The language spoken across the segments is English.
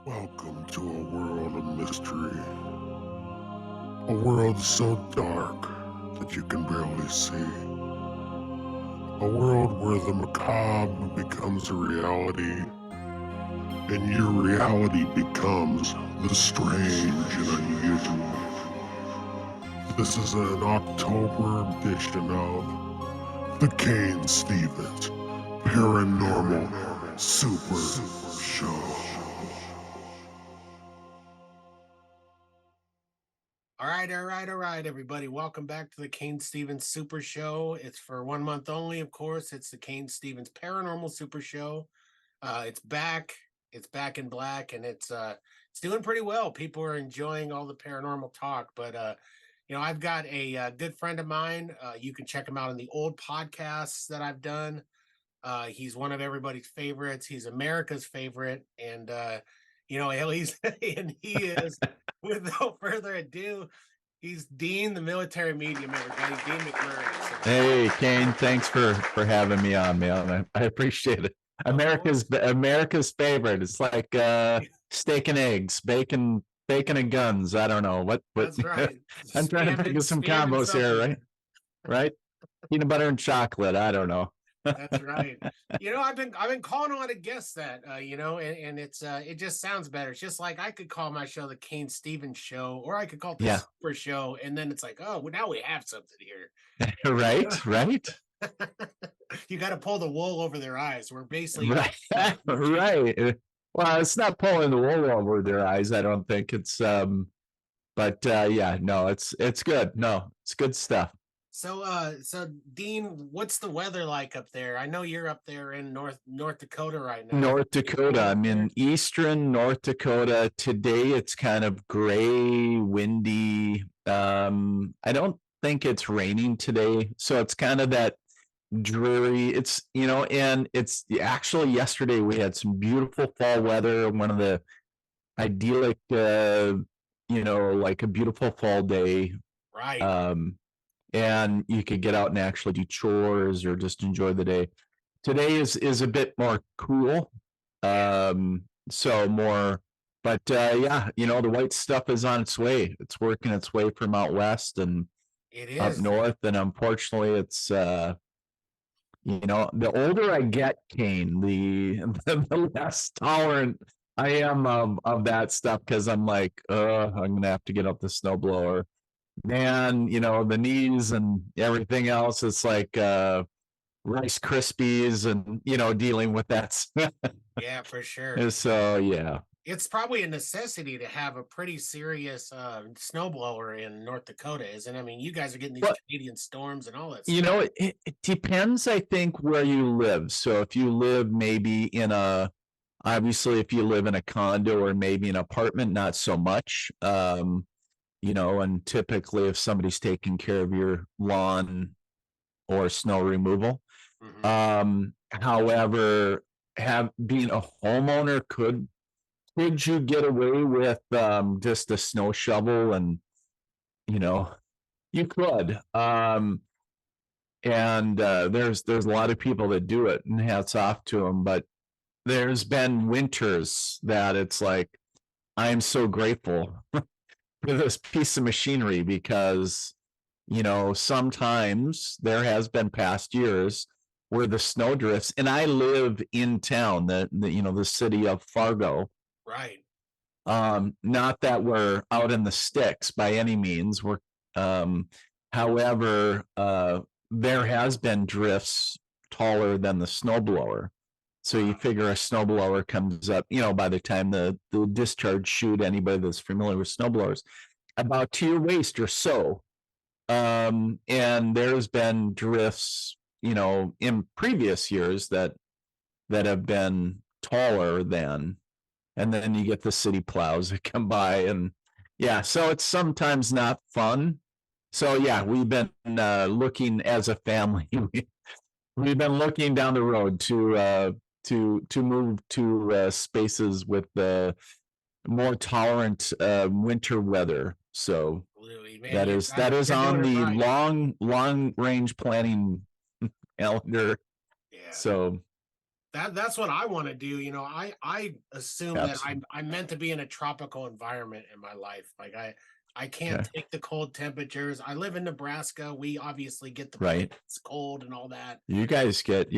Welcome to a world of mystery. A world so dark that you can barely see. A world where the macabre becomes a reality, and your reality becomes the strange and unusual. This is an October edition of the Cain Stevens Paranormal Super Show. All right, everybody. Welcome back to the Cain Stevens Super Show. It's for 1 month only, of course. It's the Cain Stevens Paranormal Super Show. It's back. It's back in black, and it's doing pretty well. People are enjoying all the paranormal talk. But I've got a good friend of mine. You can check him out in the old podcasts that I've done. He's one of everybody's favorites. He's America's favorite, and he's and he is. With no further ado, he's Dean, the Military Medium, everybody. Dean McMurray. So, hey, Cain, thanks for having me on, man. I appreciate it. America's favorite. It's like steak and eggs, bacon and guns. I don't know what. That's right. I'm trying to think of some combos here, right? Peanut butter and chocolate. I don't know. That's right. I've been calling on to guess that, and it's it just sounds better. It's just like I could call my show the Cain Stevens Show, or I could call it the Super Show, and then it's like, oh, well, now we have something here. right. You got to pull the wool over their eyes. We're basically right. Well, it's not pulling the wool over their eyes. I don't think it's but yeah, no, it's good. No, it's good stuff. So Dean, what's the weather like up there? I know you're up there in North Dakota right now. North Dakota. I'm in eastern North Dakota. Today it's kind of gray, windy. I don't think it's raining today. So it's kind of that dreary. It's, and it's actually yesterday we had some beautiful fall weather. One of the idyllic, like a beautiful fall day. Right. And you could get out and actually do chores or just enjoy the day. Today is a bit more cool, so more, but yeah, the white stuff is on its way. It's working its way from out west and up north, and unfortunately, it's the older I get, Cain, the less tolerant I am of that stuff, because I'm like, I'm gonna have to get up the snowblower. Man, the knees and everything else, it's like Rice Krispies and dealing with that. Yeah, for sure. So yeah, it's probably a necessity to have a pretty serious snowblower in North Dakota, isn't it? I mean, you guys are getting these Canadian storms and all that stuff. It depends, I think, where you live. So if you live maybe obviously if you live in a condo or maybe an apartment, not so much. And typically if somebody's taking care of your lawn or snow removal. However, being a homeowner, could you get away with just a snow shovel? And you could. And there's a lot of people that do it, and hats off to them. But there's been winters that it's like, I'm so grateful for this piece of machinery, because sometimes there has been past years where the snow drifts, and I live in town, the city of Fargo. Right. Not that we're out in the sticks by any means. However, there has been drifts taller than the snowblower. So you figure a snowblower comes up, by the time the discharge chute, anybody that's familiar with snowblowers, about to your waist or so. And there's been drifts, in previous years that have been taller than, and then you get the city plows that come by, and yeah, so it's sometimes not fun. So yeah, we've been looking as a family. We've been looking down the road to move to spaces with more tolerant winter weather. So man, that is on the long range planning calendar. Yeah. So That's what I want to do. You know, I assume that I'm meant to be in a tropical environment in my life. Like I can't take the cold temperatures. I live in Nebraska. We obviously get the right. It's cold and all that. You guys get,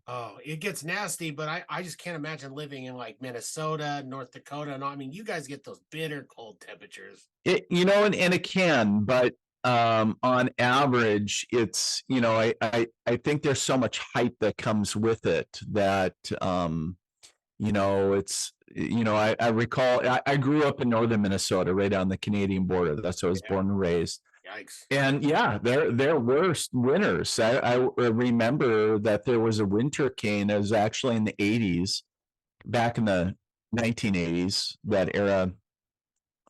Oh, it gets nasty, but I just can't imagine living in like Minnesota, North Dakota. And I mean, you guys get those bitter cold temperatures. And it can, but on average, it's, I think there's so much hype that comes with it that, it's, I recall, I grew up in northern Minnesota, right on the Canadian border. That's where I was born and raised. Yikes. And yeah, there were winters. I remember that there was a winter, Cain, it was actually in the 80s, back in the 1980s, that era.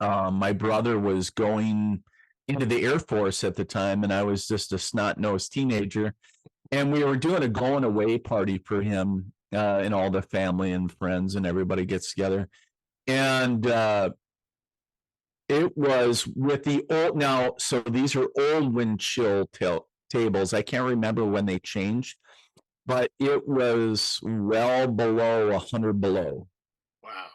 My brother was going into the Air Force at the time, and I was just a snot-nosed teenager. And we were doing a going away party for him, and all the family and friends and everybody gets together. And it was with the old, now, so these are old wind chill tables. I can't remember when they changed, but it was well below 100 below. Wow.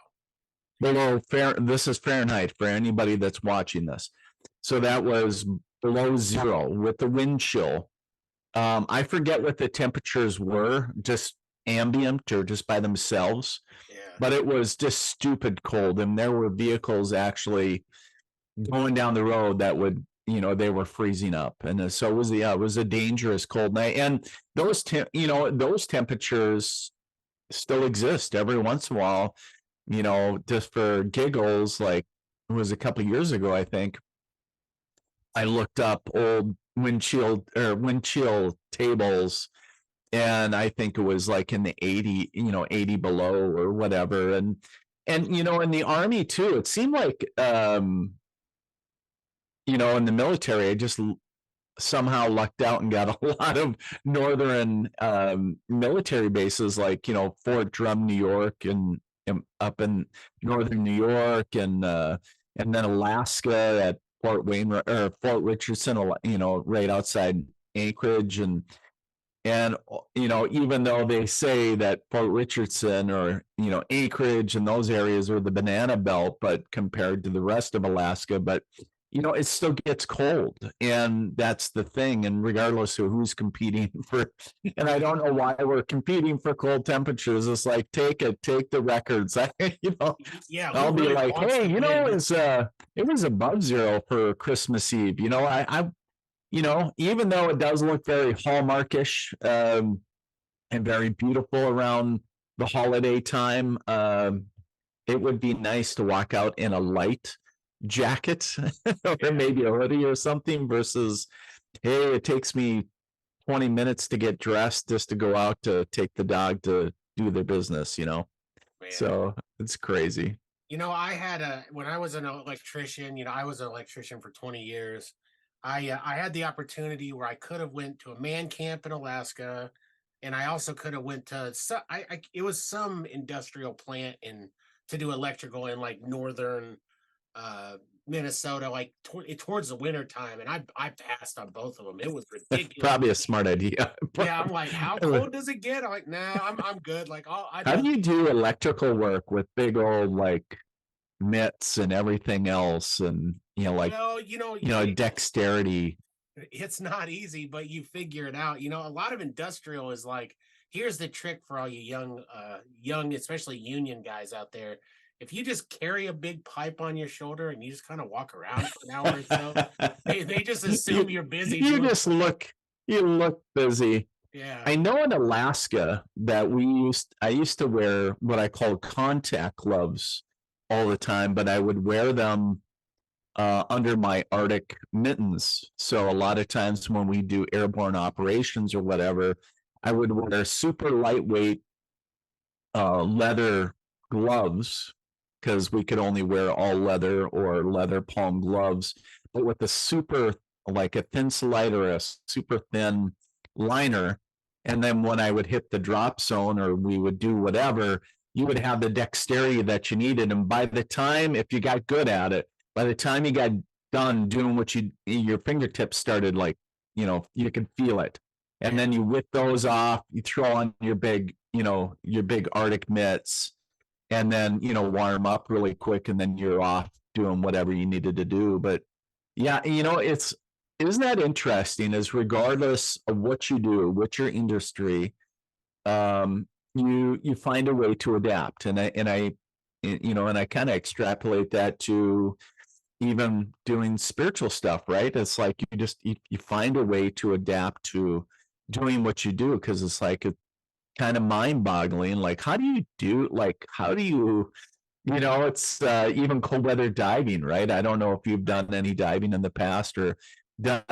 Below this is Fahrenheit for anybody that's watching this. So that was below zero with the wind chill. I forget what the temperatures were, just ambient or just by themselves. Yeah. But it was just stupid cold, and there were vehicles actually going down the road that would, they were freezing up, and so it was a dangerous cold night. And those those temperatures still exist every once in a while. Just for giggles, like it was a couple of years ago, I think, I looked up old wind chill tables, and I think it was like in the 80, 80 below or whatever. And in the Army too, it seemed like, in the military, I just somehow lucked out and got a lot of northern military bases, like, Fort Drum, New York, and up in northern New York, and then Alaska at Fort Wainwright or Fort Richardson, right outside Anchorage. And even though they say that Fort Richardson or Anchorage and those areas are the banana belt, but compared to the rest of Alaska, but it still gets cold, and that's the thing. And regardless of who's competing for, and I don't know why we're competing for cold temperatures. It's like, take the records. Yeah, I'll be like, hey, it was above zero for Christmas Eve. Even though it does look very Hallmarkish, and very beautiful around the holiday time, it would be nice to walk out in a light jacket or maybe a hoodie or something, versus, hey, it takes me 20 minutes to get dressed just to go out to take the dog to do their business. Man. So it's crazy. I had when I was an electrician, I was an electrician for 20 years. I had the opportunity where I could have went to a man camp in Alaska, and I also could have went to it was some industrial plant to do electrical in like northern Minnesota, like towards the winter time, and I passed on both of them. It was ridiculous. Probably a smart idea. Yeah, I'm like, how cold does it get? I'm like, nah, I'm good. Like, how do you do electrical work with big old like mitts and everything else, and dexterity? It's not easy, but you figure it out. A lot of industrial is like, here's the trick for all you young, especially union guys out there. If you just carry a big pipe on your shoulder and you just kind of walk around for an hour or so, they just assume you're busy. You look busy. Yeah. I know in Alaska that I used to wear what I call contact gloves all the time, but I would wear them under my Arctic mittens. So a lot of times when we do airborne operations or whatever, I would wear super lightweight leather gloves, because we could only wear all leather or leather palm gloves, but with a super, like a thin slide or a super thin liner. And then when I would hit the drop zone or we would do whatever, you would have the dexterity that you needed. And by the time, if you got good at it, by the time you got done doing what your fingertips started, like, you could feel it. And then you whip those off, you throw on your big your big Arctic mitts, and then, warm up really quick, and then you're off doing whatever you needed to do. But yeah, isn't that interesting, is regardless of what you do, what's your industry, you find a way to adapt. And I kind of extrapolate that to even doing spiritual stuff, right? It's like you find a way to adapt to doing what you do, because it's like it's kind of mind-boggling. Like, how do you it's even cold weather diving, right? I don't know if you've done any diving in the past, or done,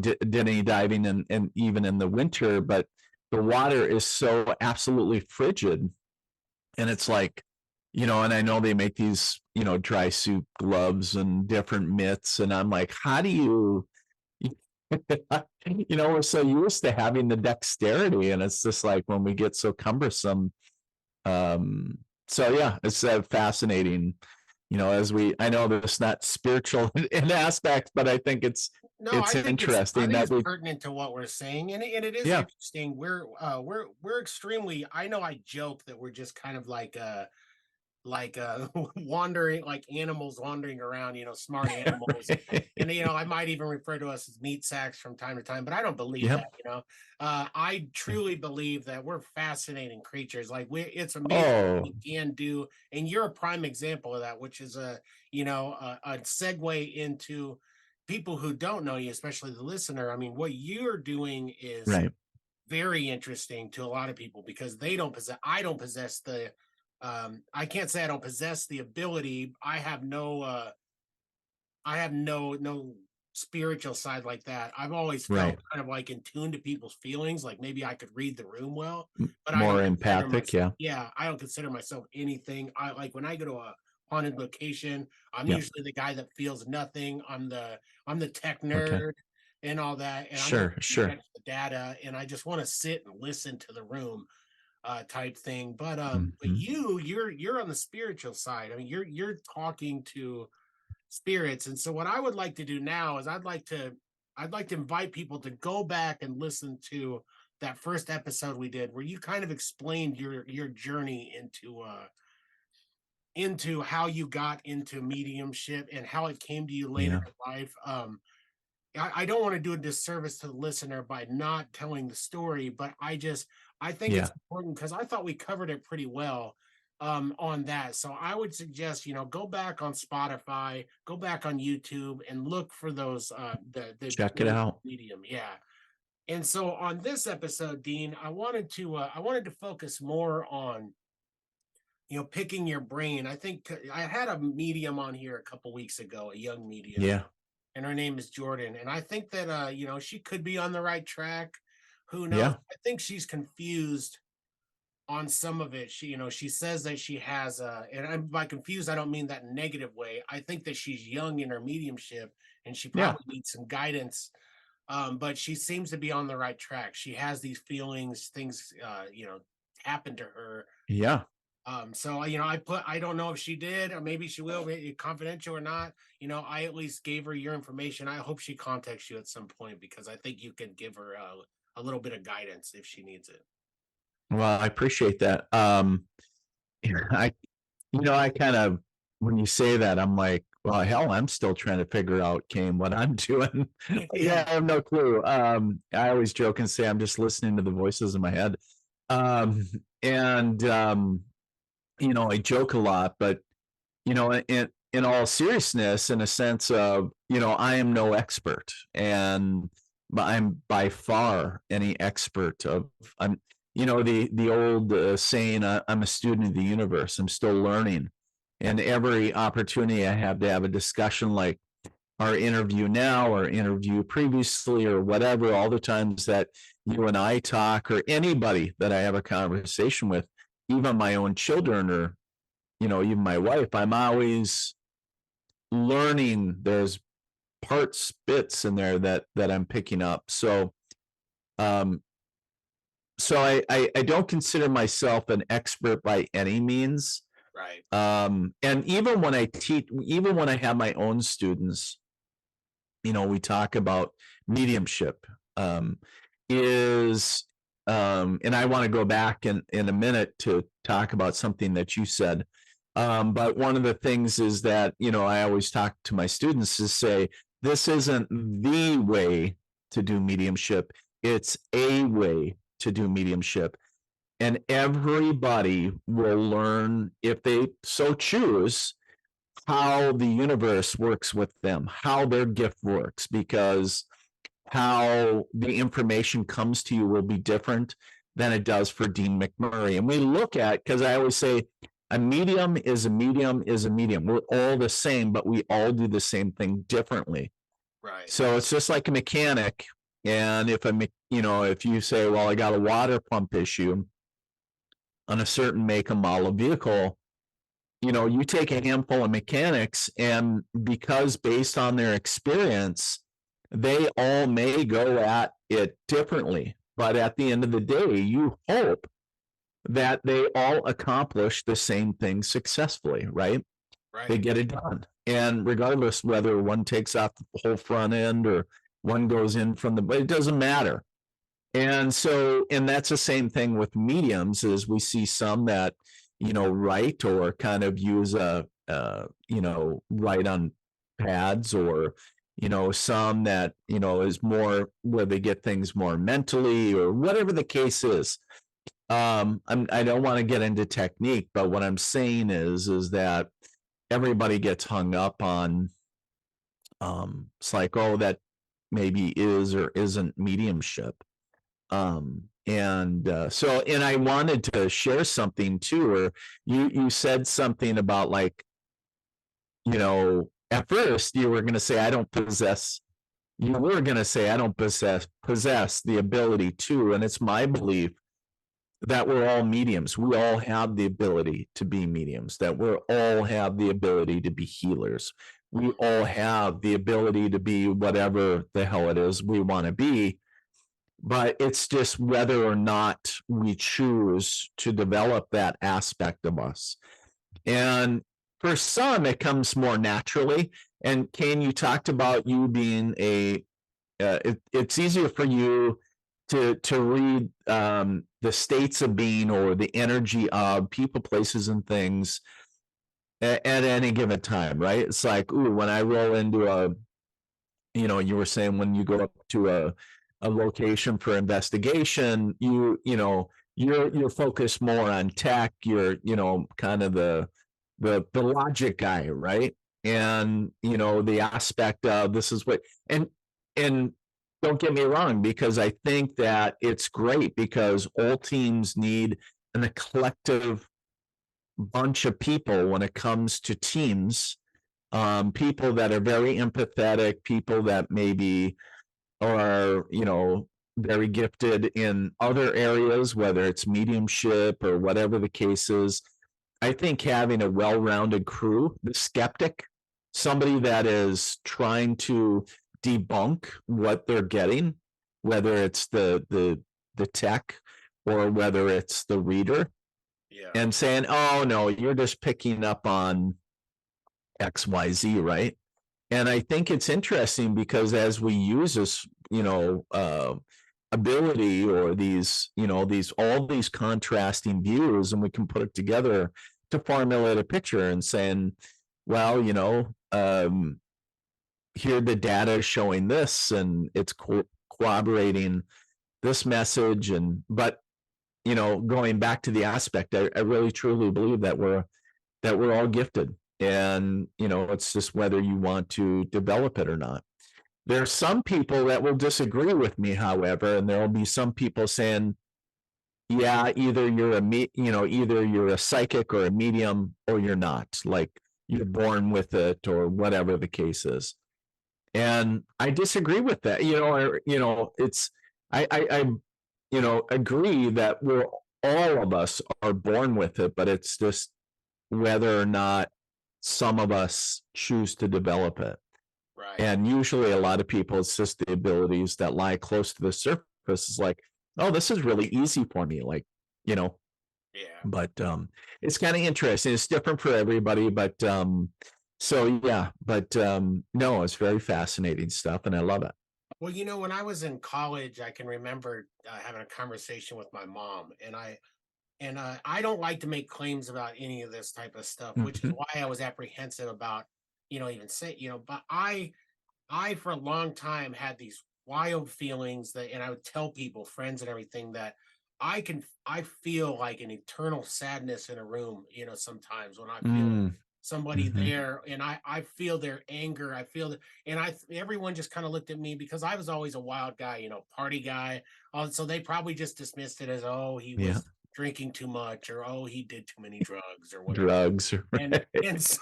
did any diving and even in the winter, but the water is so absolutely frigid. And it's like, and I know they make these, dry suit gloves and different mitts. And I'm like, how do you, we're so used to having the dexterity, and it's just like when we get so cumbersome. So yeah, it's fascinating, I know that's not spiritual in aspects, but I think it's interesting that we pertinent to what we're saying, and it is interesting. We're extremely. I know I joke that we're just kind of like wandering, like animals wandering around, smart animals. And I might even refer to us as meat sacks from time to time, but I don't believe that. I truly believe that we're fascinating creatures. Like it's amazing what we can do, and you're a prime example of that, which is a segue into people who don't know you, especially the listener. I mean, what you're doing is very interesting to a lot of people, because I don't possess the I can't say I don't possess the ability. I have no spiritual side like that. I've always felt kind of like in tune to people's feelings, like maybe I could read the room well, but more I don't empathic. I don't consider myself anything. I like when I go to a haunted location, I'm usually the guy that feels nothing. I'm the tech nerd and all that. And I'm the data, and I just want to sit and listen to the room. Type thing, but you're on the spiritual side. I mean, you're talking to spirits, and so what I would like to do now is I'd like to invite people to go back and listen to that first episode we did, where you kind of explained your journey into how you got into mediumship and how it came to you later in life. I don't want to do a disservice to the listener by not telling the story, but I think it's important, because I thought we covered it pretty well on that. So I would suggest, go back on Spotify, go back on YouTube, and look for those the check it out. Medium. Yeah. And so on this episode, Dean, I wanted to focus more on picking your brain. I think I had a medium on here a couple weeks ago, a young medium. Yeah. And her name is Jordan. And I think that, she could be on the right track. Who knows? Yeah. I think she's confused on some of it. She says that she has, and by confused, I don't mean that in a negative way. I think that she's young in her mediumship, and she probably needs some guidance. But she seems to be on the right track. She has these feelings, things, happen to her. Yeah. So I don't know if she did, or maybe she will, confidential or not. I at least gave her your information. I hope she contacts you at some point, because I think you can give her a little bit of guidance if she needs it. Well, I appreciate that. I kind of, when you say that, I'm like, well, hell, I'm still trying to figure out, Cain, what I'm doing. I have no clue. I always joke and say I'm just listening to the voices in my head. I joke a lot, but, in all seriousness, in a sense of, I am no expert, and I'm by far any expert of, the old saying, I'm a student of the universe. I'm still learning. And every opportunity I have to have a discussion like our interview now, or interview previously, or whatever, all the times that you and I talk, or anybody that I have a conversation with, even my own children, or, even my wife, I'm always learning. There's bits in there that I'm picking up. So, I don't consider myself an expert by any means. Right. And even when I teach, even when I have my own students, we talk about mediumship, is and I want to go back in a minute to talk about something that you said. But one of the things is that, I always talk to my students to say, this isn't the way to do mediumship. It's a way to do mediumship. And everybody will learn, if they so choose, how the universe works with them, how their gift works, because how the information comes to you will be different than it does for Dean McMurray. And we look at, because I always say, a medium is a medium is a medium. We're all the same, but we all do the same thing differently. Right. So it's just like a mechanic. And if you say, well, I got a water pump issue on a certain make and model of vehicle, you take a handful of mechanics, and because based on their experience, they all may go at it differently. But at the end of the day, you hope that they all accomplish the same thing successfully, right? Right. They get it done. And regardless whether one takes off the whole front end or one goes in from it doesn't matter. And so, and that's the same thing with mediums, is we see some that, write or kind of use write on pads, or, some that, is more where they get things more mentally, or whatever the case is. I don't want to get into technique, but what I'm saying is that everybody gets hung up on, it's like, oh, that maybe is or isn't mediumship. And I wanted to share something too, where you said something about, like, at first you were going to say, I don't possess the ability to, and it's my belief that we're all mediums. We all have the ability to be mediums, that we all have the ability to be healers. We all have the ability to be whatever the hell it is we want to be. But it's just whether or not we choose to develop that aspect of us. And for some, it comes more naturally. And Cain, you talked about you being it's easier for you to read the states of being, or the energy of people, places, and things at any given time, right? It's like, ooh, when I roll into you were saying when you go up to a location for investigation, you're focused more on tech. You're, kind of the logic guy, right? And, the aspect of this is what, and don't get me wrong, because I think that it's great, because all teams need a collective bunch of people when it comes to teams, people that are very empathetic, people that maybe are, very gifted in other areas, whether it's mediumship or whatever the case is. I think having a well-rounded crew, the skeptic, somebody that is trying to debunk what they're getting, whether it's the tech or whether it's the reader, and saying, oh no, you're just picking up on XYZ, right? And I think it's interesting, because as we use this, ability, or these all these contrasting views, and we can put it together to formulate a picture, and saying, well, here the data is showing this, and it's corroborating this message. But going back to the aspect, I really truly believe that we're all gifted. And, it's just whether you want to develop it or not. There are some people that will disagree with me, however, and there will be some people saying, yeah, either you're a psychic or a medium, or you're not, like you're born with it, or whatever the case is. And I disagree with that. I agree that all of us are born with it, but it's just whether or not some of us choose to develop it. Right. And usually a lot of people, it's just the abilities that lie close to the surface. Is like, oh, this is really easy for me. Like, Yeah. But it's kind of interesting. It's different for everybody. But no, it's very fascinating stuff, and I love it. Well, when I was in college, I can remember having a conversation with my mom, and I don't like to make claims about any of this type of stuff, which is Mhm. why I was apprehensive about, even say, but I for a long time had these wild feelings that, and I would tell people, friends and everything, that I feel like an eternal sadness in a room, sometimes when I feel Mm, somebody mhm. there, and I feel their anger. I feel that, and everyone just kind of looked at me because I was always a wild guy, party guy. So they probably just dismissed it as, oh, he Yeah. was drinking too much, or oh, he did too many drugs or whatever. Drugs, And right? and so,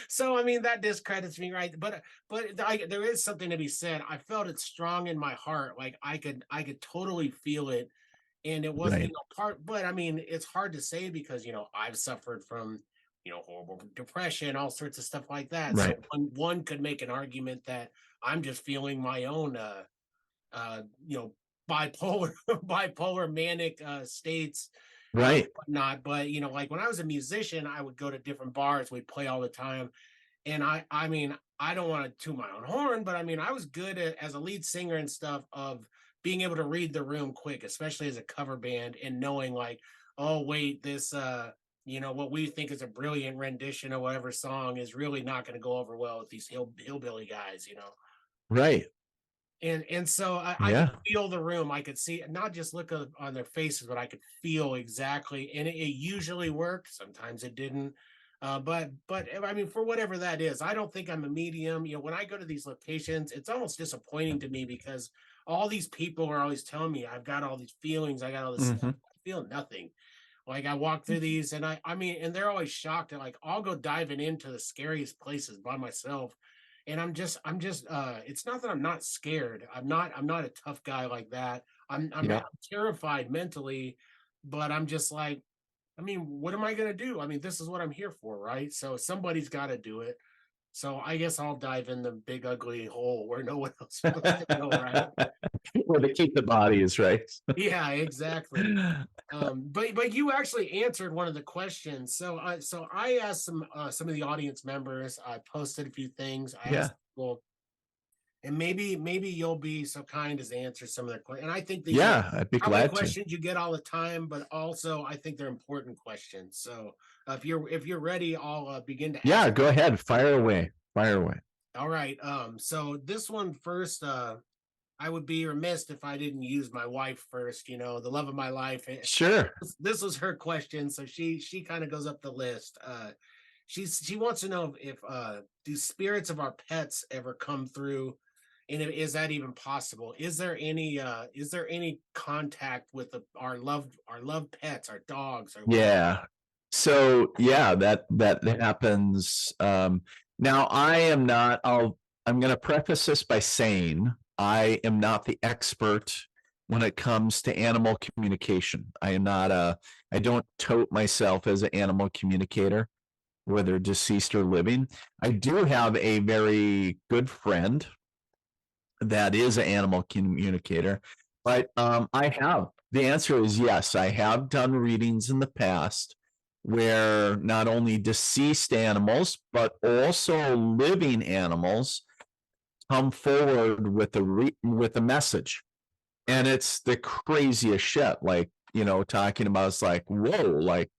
so I mean that discredits me, right? But there is something to be said. I felt it strong in my heart, like I could totally feel it, and it wasn't, Right, part. But I mean, it's hard to say because I've suffered from horrible depression, all sorts of stuff like that. So right, one could make an argument that I'm just feeling my own uh you know bipolar bipolar manic states, right. whatnot. But like when I was a musician, I would go to different bars, we'd play all the time, and I mean, I don't want to toot my own horn, but I mean, I was good as a lead singer and stuff, of being able to read the room quick, especially as a cover band, and knowing like, oh wait, this what we think is a brilliant rendition of whatever song is really not going to go over well with these hillbilly guys. Right. And so I could Yeah. feel the room. I could see, not just look on their faces, but I could feel exactly. And it usually worked. Sometimes it didn't. But I mean, for whatever that is, I don't think I'm a medium. When I go to these locations, it's almost disappointing to me because all these people are always telling me I've got all these feelings, I got all this stuff. Mhm. I feel nothing. Like I walk through these, and I mean, and they're always shocked that like I'll go diving into the scariest places by myself, and I'm just it's not that I'm not scared. I'm not a tough guy like that. I'm Yeah. terrified mentally, but I'm just like, I mean, what am I gonna do? I mean, this is what I'm here for, right? So somebody's got to do it. So I guess I'll dive in the big ugly hole where no one else wants to go, right? Well, they keep the bodies, right? Yeah, exactly. But you actually answered one of the questions. So I asked some of the audience members. I posted a few things. I Yeah. asked people, and maybe you'll be so kind as to answer some of their questions. And I think these are Yeah, I'd be probably glad to. questions you get all the time, but also I think they're important questions. So if you're ready, I'll begin to ask. Yeah, go ahead. Fire away. Fire away. All right. So this one first. I would be remiss if I didn't use my wife first. The love of my life. Sure. This was her question, so she kind of goes up the list. She wants to know if do spirits of our pets ever come through, and is that even possible? Is there any contact with our loved pets, our dogs, or whatever? Yeah. So yeah, that happens. Now I am not, I'm gonna preface this by saying I am not the expert when it comes to animal communication. I don't tote myself as an animal communicator, whether deceased or living. I do have a very good friend that is an animal communicator, but the answer is yes. I have done readings in the past where not only deceased animals, but also living animals come forward with a message. And it's the craziest shit. Like, talking about, it's like, whoa, like,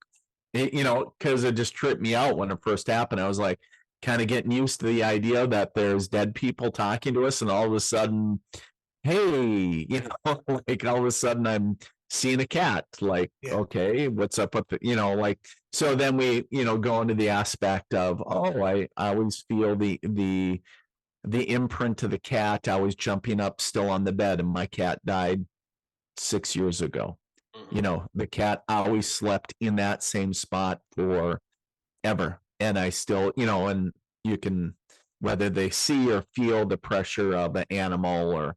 because it just tripped me out when it first happened. I was like, kind of getting used to the idea that there's dead people talking to us, and all of a sudden, hey, like all of a sudden I'm seeing a cat. Like, Yeah. okay, what's up with like, so then we, go into the aspect of, oh, I always feel the imprint of the cat always jumping up still on the bed, and my cat died 6 years ago. Mhm. The cat always slept in that same spot forever. And I still, and you can, whether they see or feel the pressure of an animal, or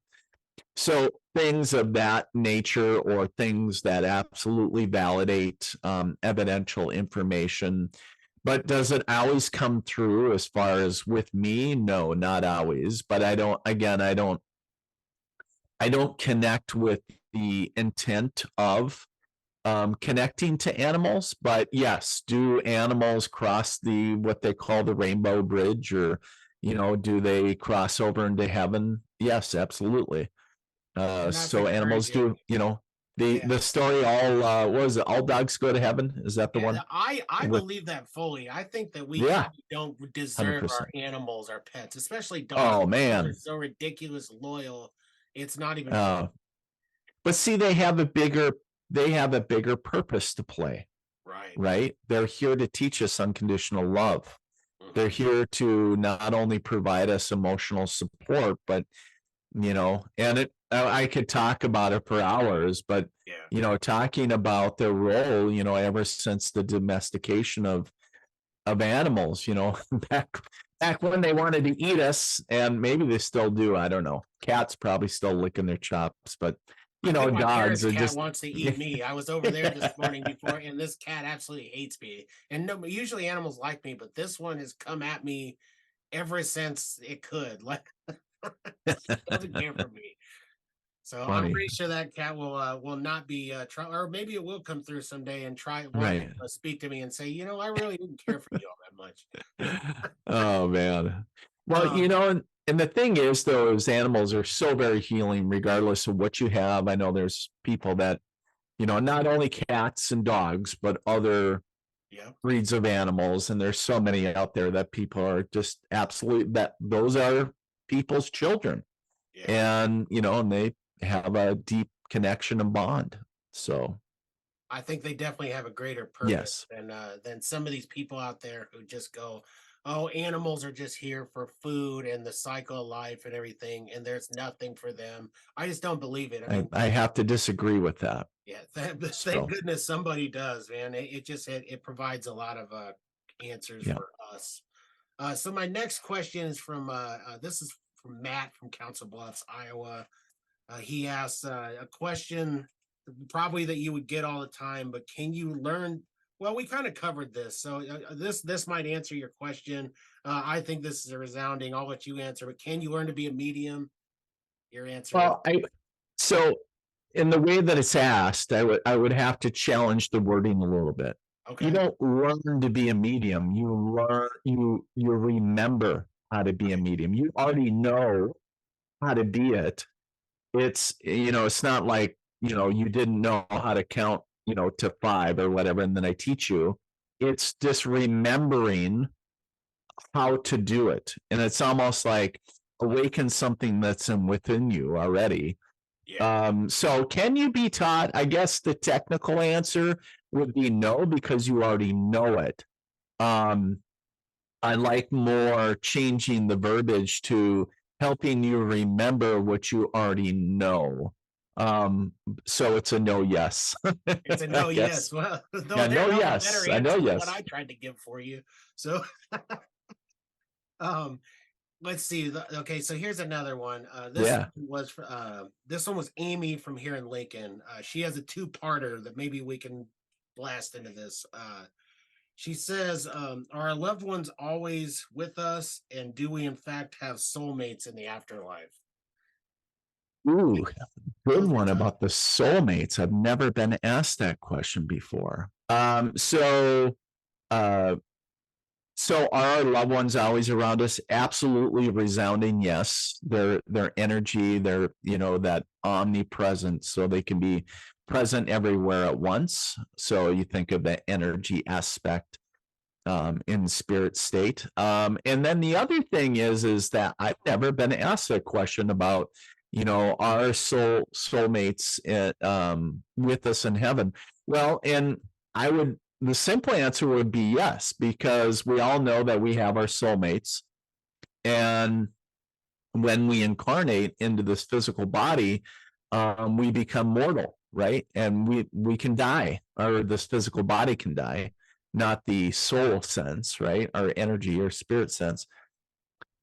so things of that nature, or things that absolutely validate evidential information. But does it always come through as far as with me? No, not always. But I don't connect with the intent of connecting to animals. But yes, do animals cross what they call the rainbow bridge, or do they cross over into heaven? Yes, absolutely. And that's So animals encouraging. do, the Yeah. story, what was it? All dogs go to heaven. Is that the Yeah, one? I With, believe that fully. I think that we yeah, probably don't deserve our 100%. animals, our pets, especially dogs. Oh Dogs are man. so ridiculous loyal. It's not even funny. Uh, but see, they have a bigger purpose to play, Right. right? They're here to teach us unconditional love. They're Mhm. here to not only provide us emotional support, but and I could talk about it for hours, but Yeah. talking about their role, ever since the domestication of animals, back when they wanted to eat us, and maybe they still do. I don't know. Cats probably still licking their chops, but I think my dogs parents' are cat just wants to eat me. I was over there this morning before, and this cat absolutely hates me. And no, usually animals like me, but this one has come at me ever since it could. Like, doesn't care for me. So I'm funny, pretty sure that cat will not be try, or maybe it will come through someday and want right? to speak to me and say, I really didn't care for you all that much. Oh man. Well, Um, and the thing is, though, is animals are so very healing, regardless of what you have. I know there's people that, not only cats and dogs, but other yeah, breeds of animals, and there's so many out there that people are just absolutely, that those are people's children, yeah. and and they have a deep connection and bond. So I think they definitely have a greater purpose yes, than some of these people out there who just go, "Oh, animals are just here for food and the cycle of life and everything, and there's nothing for them." I just don't believe it. I mean, I have to disagree with that. yeah, thank So goodness somebody does, man. It provides a lot of answers yeah. for us. So my next question is from this is from Matt from Council Bluffs, Iowa. He asks a question probably that you would get all the time, but can you learn? Well, we kind of covered this, so this might answer your question. I think this is a resounding. I'll let you answer, but can you learn to be a medium? Your answer is Well, so in the way that it's asked, I would have to challenge the wording a little bit. You okay. don't learn to be a medium. You learn, you remember how to be a Right. medium. You already know how to be it. It's not like, you didn't know how to count, to 5 or whatever, and then I teach you. It's just remembering how to do it. And it's almost like awaken something that's within you already. Yeah. So can you be taught? I guess the technical answer would be no, because you already know it. I like more changing the verbiage to helping you remember what you already know. So it's a no, yes. It's a I no, guess. yes. Well, Yeah, there, no, that was a better yes. I know, answer than what yes. I tried to give for you. So, um, let's see. Okay, so here's another one. Yeah. This one was Amy from here in Lincoln. She has a two-parter that maybe we can blast into this. She says, "Are our loved ones always with us, and do we in fact have soulmates in the afterlife?" Ooh, good Those are one tough. about the soulmates. I've never been asked that question before. Uh, So are our loved ones always around us? Absolutely resounding yes. Their energy, that omnipresence, so they can be present everywhere at once. So you think of the energy aspect in spirit state. And then the other thing is that I've never been asked a question about, our soulmates with us in heaven. Well, and the simple answer would be yes, because we all know that we have our soulmates. And when we incarnate into this physical body, we become mortal, right? And we can die, or this physical body can die, not the soul sense, right? Our energy or spirit sense.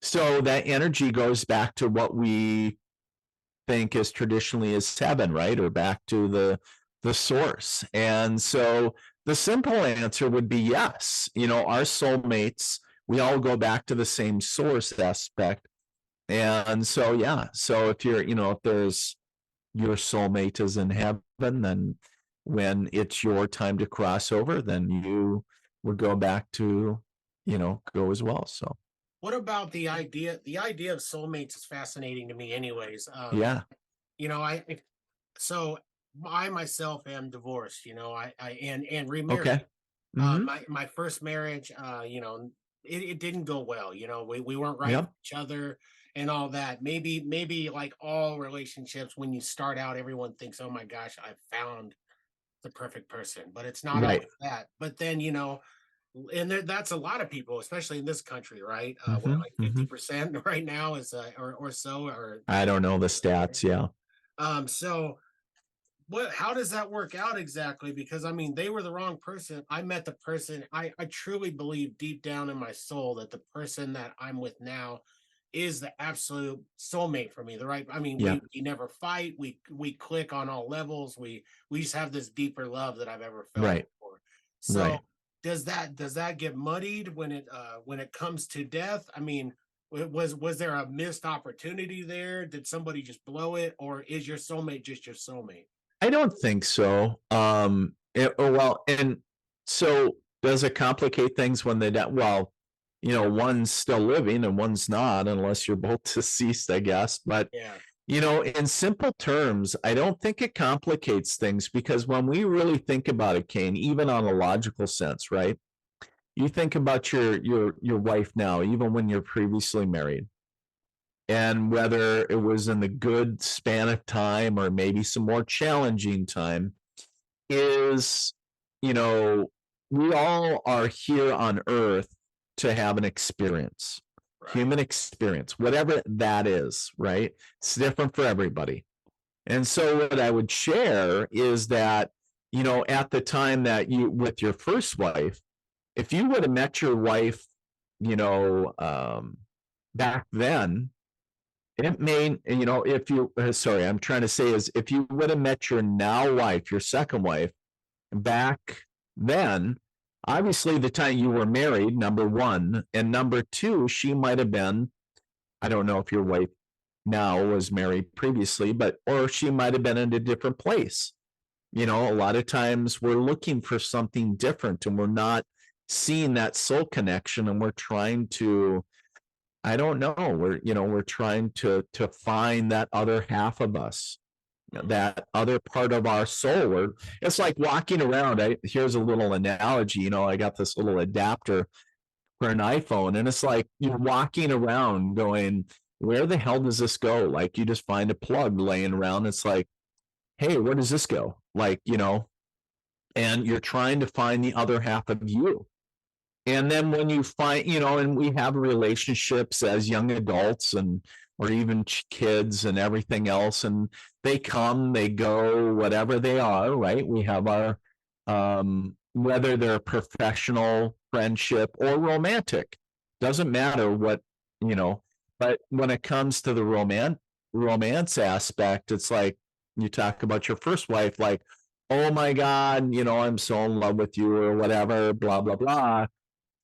So that energy goes back to what we think is traditionally as heaven, right? Or back to the source. And so the simple answer would be yes. Our soulmates, we all go back to the same source aspect. And so, yeah. So if if there's your soulmate is in heaven, then when it's your time to cross over, then you would go back to, go as well. So what about the idea of soulmates is fascinating to me anyways. Yeah. You know, so I myself am divorced, you know, and remarried. Okay. Mm-hmm. My first marriage, you know, it didn't go well. You know, we weren't right Yep. with each other and all that. Maybe like all relationships, when you start out, everyone thinks, oh my gosh, I found the perfect person, but it's not Right. always that. But then, you know, and that's a lot of people, especially in this country, right? What, Mm-hmm. like 50% right now is or so, or I don't know the stats. Yeah. so how does that work out exactly? Because I mean, they were the wrong person. I met the person. I truly believe deep down in my soul that the person that I'm with now is the absolute soulmate for me. The right. I mean, Yeah. we never fight. We click on all levels. We just have this deeper love that I've ever felt Right. before. So Right. does that get muddied when it comes to death? I mean, was there a missed opportunity there? Did somebody just blow it, or is your soulmate just your soulmate? I don't think so. Well, and so does it complicate things when they die? Well, you know, one's still living and one's not, unless you're both deceased, I guess. But, Yeah. you know, in simple terms, I don't think it complicates things, because when we really think about it, Cain, even on a logical sense, right? You think about your wife now, even when you're previously married, and whether it was in the good span of time or maybe some more challenging time, is, you know, we all are here on earth to have an experience, Right. human experience, whatever that is, right? It's different for everybody. And so what I would share is that, you know, at the time that you, with your first wife, if you would have met your wife, you know, back then, it may, you know, if you, sorry, I'm trying to say is, if you would have met your now wife, your second wife, back then, obviously the time you were married, number one, and number two, she might have been, I don't know if your wife now was married previously, but, or she might have been in a different place. You know, a lot of times we're looking for something different and we're not seeing that soul connection, and we're trying to, I don't know, we're trying to find that other half of us, that other part of our soul. It's like walking around. Here's a little analogy. You know, I got this little adapter for an iPhone, and it's like you're walking around going, where the hell does this go? Like, you just find a plug laying around. It's like, hey, where does this go? Like, you know, and you're trying to find the other half of you. And then when you find, you know, and we have relationships as young adults, and or even kids and everything else, and they come, they go, whatever they are, right? We have our, whether they're professional, friendship, or romantic, doesn't matter what, you know. But when it comes to the romance aspect, it's like, you talk about your first wife, like, oh my God, you know, I'm so in love with you, or whatever, blah, blah, blah.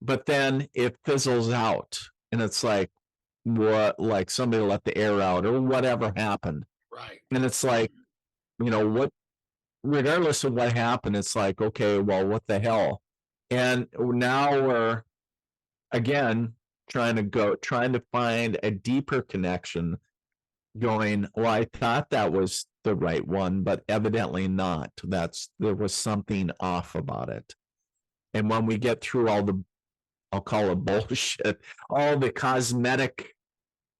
But then it fizzles out, and it's like, what, like somebody let the air out or whatever happened. Right. And it's like, you know, what, regardless of what happened, it's like, okay, well, what the hell? And now we're again trying to find a deeper connection, going, well, I thought that was the right one, but evidently not. There was something off about it. And when we get through all the, I'll call it bullshit, all the cosmetic,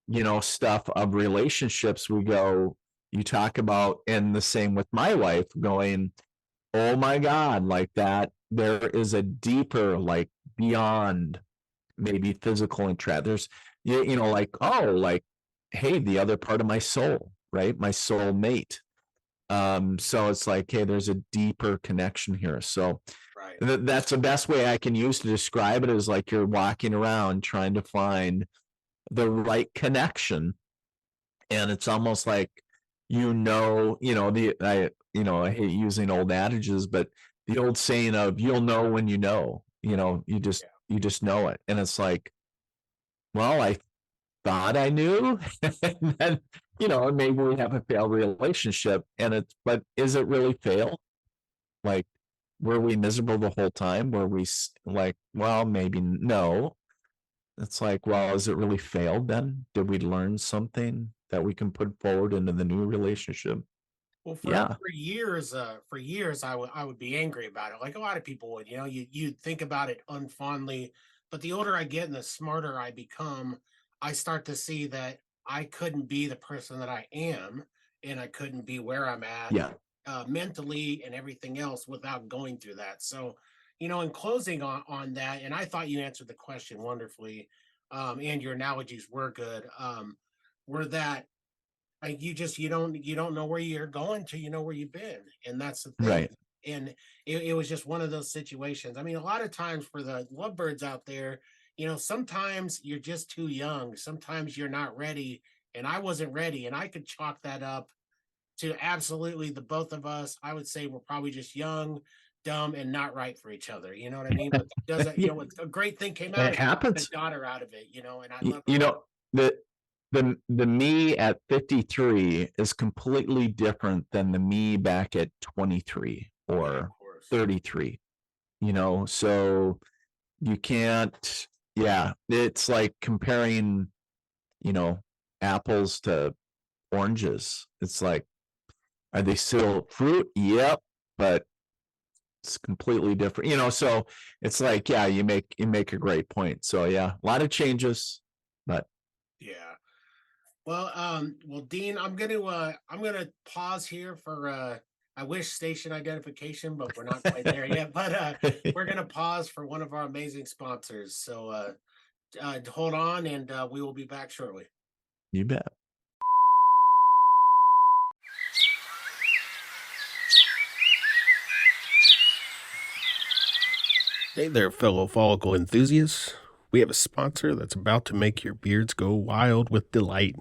you know, stuff of relationships, we go, you talk about, and the same with my wife, going, oh my God, like that, there is a deeper, like, beyond maybe physical interest. There's, you know, like, oh, like, hey, the other part of my soul, right? My soul mate. So it's like, hey, there's a deeper connection here. So right. that's the best way I can use to describe it, is like you're walking around trying to find the right connection. And it's almost like, you know, I hate using old adages, but the old saying of, you'll know when you know, you just know it. And it's like, well, I thought I knew. And then, you know, maybe we have a failed relationship, but is it really fail? Like, were we miserable the whole time? Were we like, well, maybe no. It's like, well, has it really failed then? Did we learn something that we can put forward into the new relationship? Well, Yeah. for years, I would be angry about it, like a lot of people would. You know, you think about it unfondly, but the older I get and the smarter I become, I start to see that I couldn't be the person that I am, and I couldn't be where I'm at Yeah. mentally and everything else without going through that. So, you know, in closing on that, and I thought you answered the question wonderfully, and your analogies were good. Were that like you don't know where you're going till you know where you've been, and that's the thing. Right. And it was just one of those situations. I mean, a lot of times for the lovebirds out there, you know, sometimes you're just too young, sometimes you're not ready, and I wasn't ready, and I could chalk that up to absolutely the both of us. I would say we're probably just young, dumb, and not right for each other. You know what I mean? But doesn't, you Yeah, know, a great thing came out it of it, happens. a daughter out of it, you know, and I love her. You know, the me at 53 is completely different than the me back at 23 Yeah, of or course. 33. You know, so you can't, yeah, it's like comparing, you know, apples to oranges. It's like, are they still fruit? Yep, but it's completely different, you know. So it's like, yeah, you make a great point. So yeah, a lot of changes, but Yeah. Well, Dean, I'm gonna pause here for I wish station identification, but we're not quite there yet. But we're gonna pause for one of our amazing sponsors. So hold on, and we will be back shortly. you bet. Hey there, fellow follicle enthusiasts. We have a sponsor that's about to make your beards go wild with delight.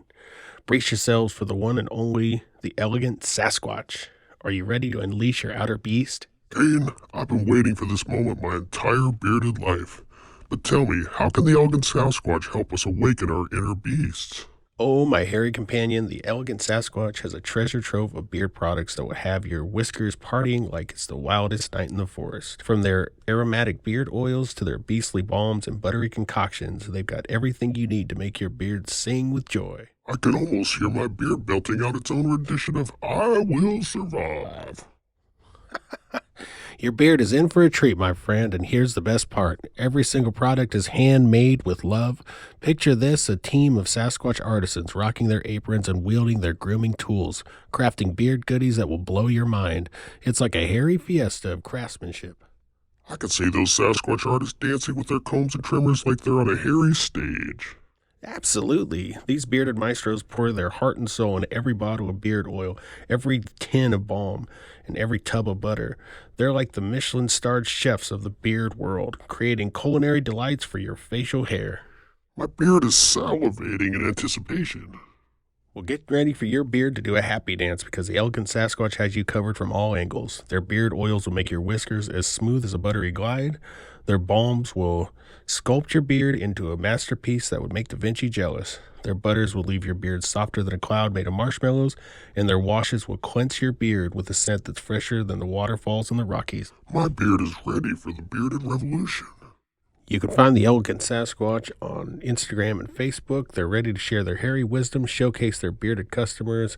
Brace yourselves for the one and only, the elegant Sasquatch. Are you ready to unleash your outer beast? Cain, I've been waiting for this moment my entire bearded life. But tell me, how can the elegant Sasquatch help us awaken our inner beasts? Oh, my hairy companion, the elegant Sasquatch has a treasure trove of beard products that will have your whiskers partying like it's the wildest night in the forest. From their aromatic beard oils to their beastly balms and buttery concoctions, they've got everything you need to make your beard sing with joy. I can almost hear my beard belting out its own rendition of I Will Survive. Your beard is in for a treat, my friend, and here's the best part. Every single product is handmade with love. Picture this, a team of Sasquatch artisans rocking their aprons and wielding their grooming tools, crafting beard goodies that will blow your mind. It's like a hairy fiesta of craftsmanship. I can see those Sasquatch artists dancing with their combs and trimmers like they're on a hairy stage. Absolutely. These bearded maestros pour their heart and soul into every bottle of beard oil, every tin of balm, and every tub of butter. They're like the Michelin-starred chefs of the beard world, creating culinary delights for your facial hair. My beard is salivating in anticipation. Well, get ready for your beard to do a happy dance because the elegant Sasquatch has you covered from all angles. Their beard oils will make your whiskers as smooth as a buttery glide. Their balms will sculpt your beard into a masterpiece that would make Da Vinci jealous. Their butters will leave your beard softer than a cloud made of marshmallows, and their washes will cleanse your beard with a scent that's fresher than the waterfalls in the Rockies. My beard is ready for the bearded revolution. You can find the Elegant Sasquatch on Instagram and Facebook. They're ready to share their hairy wisdom, showcase their bearded customers,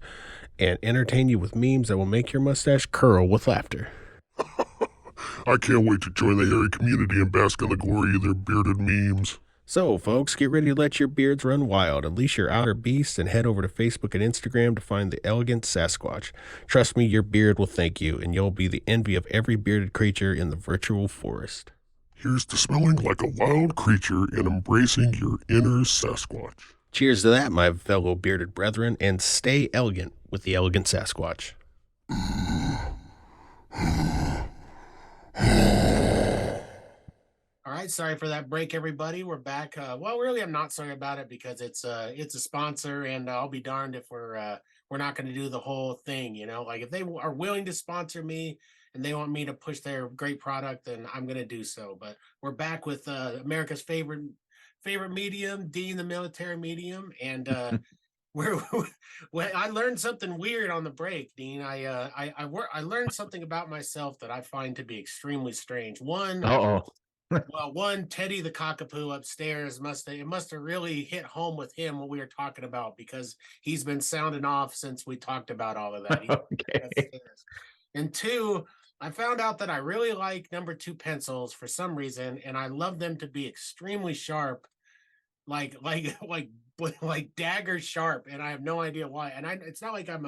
and entertain you with memes that will make your mustache curl with laughter. I can't wait to join the hairy community and bask in the glory of their bearded memes. So, folks, get ready to let your beards run wild. Unleash your outer beast and head over to Facebook and Instagram to find the Elegant Sasquatch. Trust me, your beard will thank you, and you'll be the envy of every bearded creature in the virtual forest. Here's to smelling like a wild creature and embracing your inner Sasquatch. Cheers to that, my fellow bearded brethren, and stay elegant with the Elegant Sasquatch. All right, sorry for that break, everybody. We're back. Well, really, I'm not sorry about it because it's a sponsor, and I'll be darned if we're not going to do the whole thing. You know, like if they are willing to sponsor me and they want me to push their great product, then I'm going to do so. But we're back with America's favorite medium, Dean the Military Medium, and where I learned something weird on the break, Dean. I learned something about myself that I find to be extremely strange. One, Uh-oh. Well, one, Teddy the cockapoo upstairs must have really hit home with him what we were talking about, because he's been sounding off since we talked about all of that. Okay. Upstairs. And two, I found out that I really like number 2 pencils for some reason, and I love them to be extremely sharp, like dagger sharp, and I have no idea why. And it's not like I'm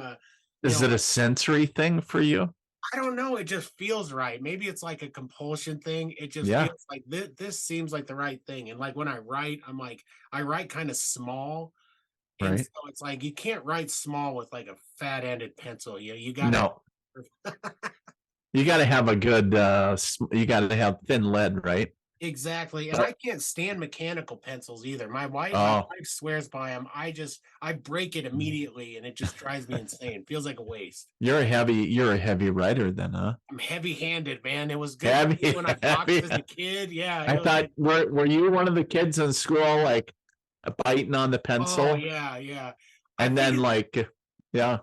Is it a sensory thing for you? I don't know. It just feels right. Maybe it's like a compulsion thing. It just Yeah. feels like this seems like the right thing. And like when I write, I'm like, I write kind of small. And Right. so it's like you can't write small with like a fat-ended pencil. You got No. You got to have a good, you got to have thin lead, right? Exactly. And I can't stand mechanical pencils either. My wife swears by them. I break it immediately, and it just drives me insane. Feels like a waste. You're a heavy writer then, huh? I'm heavy-handed, man. It was good when I boxed as a kid. Yeah. I thought, were you one of the kids in school, like biting on the pencil? Oh, yeah. And then yeah.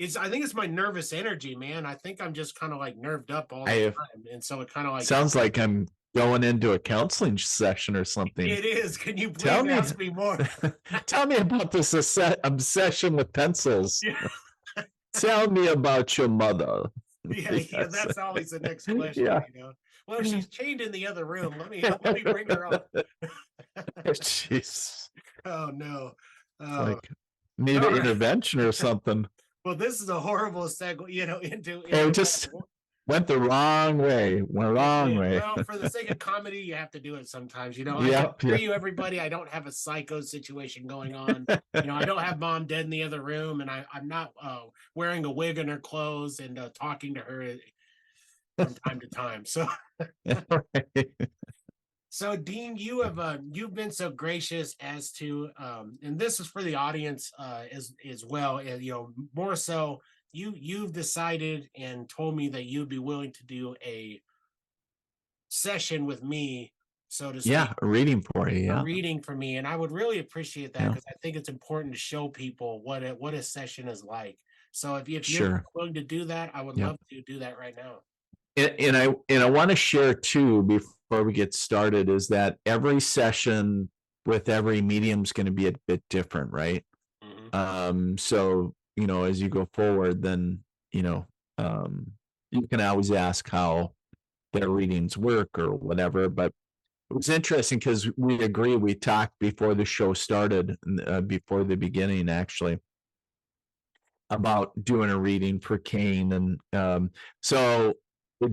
I think it's my nervous energy, man. I think I'm just kind of like nerved up all the time. And so it kind of like sounds like I'm going into a counseling session or something. It is. Can you please ask me more? Tell me about this obsession with pencils. Yeah. Tell me about your mother. Yeah, that's always the next question. Yeah. Well, she's chained in the other room. Let me bring her up. Jeez. Oh no. Like need an intervention or something. Well, this is a horrible segue, into it just went the wrong way. Well, for the sake of comedy, you have to do it sometimes. I hear you, everybody. I don't have a psycho situation going on. I don't have mom dead in the other room, and I'm not wearing a wig in her clothes and talking to her from time to time. So, So Dean, you've been so gracious as to, and this is for the audience as well. More so, you've decided and told me that you'd be willing to do a session with me, so to speak. Yeah, a reading for you. Yeah, a reading for me, and I would really appreciate that, because I think it's important to show people what a session is like. So if you're willing to do that, I would love to do that right now. And I want to share too, before we get started, is that every session with every medium is going to be a bit different, right? Mm-hmm. So as you go forward, then you can always ask how their readings work or whatever. But it was interesting because we talked before the show started, before the beginning actually, about doing a reading for Cain, and so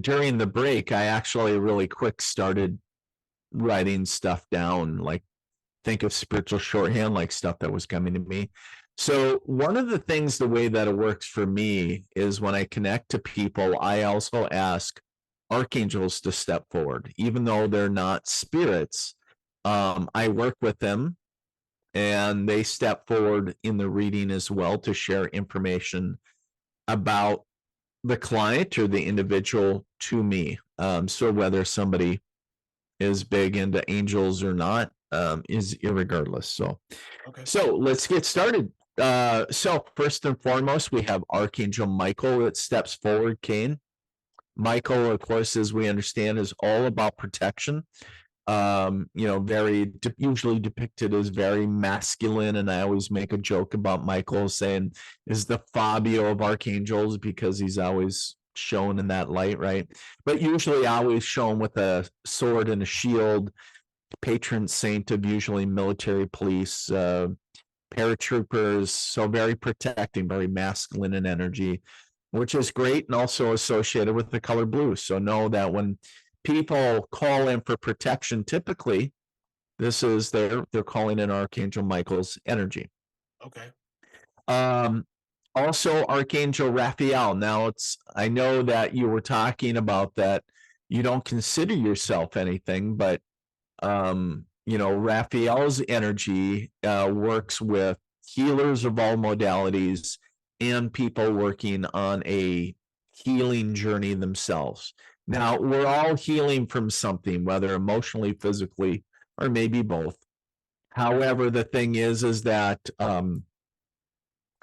during the break, I actually really quick started writing stuff down, like think of spiritual shorthand, like stuff that was coming to me. So one of the things, the way that it works for me is when I connect to people, I also ask archangels to step forward, even though they're not spirits. I work with them and they step forward in the reading as well to share information about the client or the individual to me. So whether somebody is big into angels or not is irregardless. So let's get started. So first and foremost, we have Archangel Michael that steps forward, Cain. Michael, of course, as we understand, is all about protection. Very usually depicted as very masculine, and I always make a joke about Michael saying is the Fabio of archangels, because he's always shown in that light, right? But usually always shown with a sword and a shield, patron saint of usually military, police, paratroopers, so very protecting, very masculine in energy, which is great, and also associated with the color blue. So know that when people call in for protection, typically this is they're calling in Archangel Michael's energy. Okay. Also Archangel Raphael. Now I know that you were talking about that you don't consider yourself anything, but Raphael's energy works with healers of all modalities and people working on a healing journey themselves. Now, we're all healing from something, whether emotionally, physically, or maybe both. However, the thing is that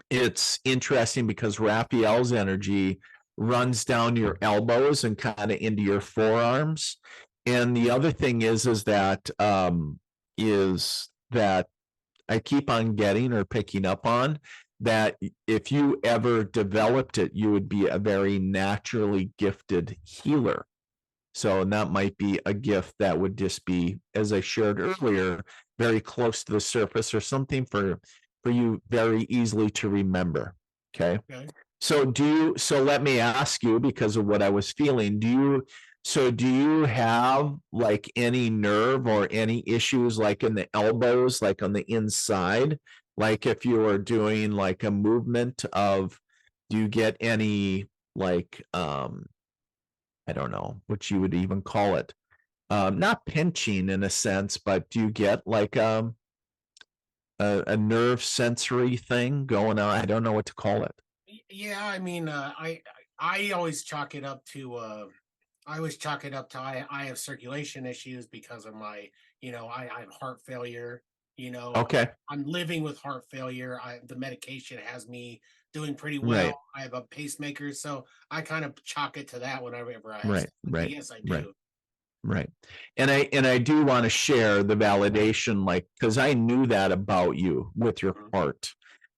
it's interesting because Raphael's energy runs down your elbows and kind of into your forearms. And the other thing is that I keep on getting or picking up on that if you ever developed it, you would be a very naturally gifted healer. So and that might be a gift that would just be, as I shared earlier, very close to the surface or something for you very easily to remember. Okay. Okay. So let me ask you, because of what I was feeling, do you have like any nerve or any issues like in the elbows, like on the inside? Like if you are doing like a movement of, do you get any like I don't know what you would even call it. Not pinching in a sense, but do you get like a nerve sensory thing going on? I don't know what to call it. Yeah, I mean, I always chalk it up to I have circulation issues because of my, I have heart failure. Okay. I'm living with heart failure. The medication has me doing pretty well. Right. I have a pacemaker, so I kind of chalk it to that whenever I have Right, stuff. right, Yes, I right. do. Right. And I do want to share the validation, like, because I knew that about you with your Mhm. heart.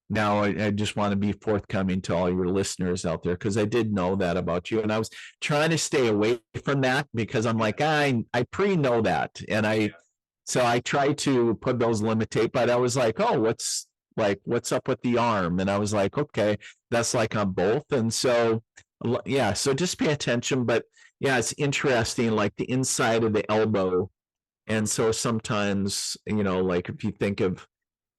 Now I just want to be forthcoming to all your listeners out there, because I did know that about you. And I was trying to stay away from that because I'm like, I pre-know that. And so I tried to put those limitate, but I was like, oh, what's up with the arm? And I was like, okay, that's like on both. And so, yeah, so just pay attention. But yeah, it's interesting, like the inside of the elbow. And so sometimes, like if you think of,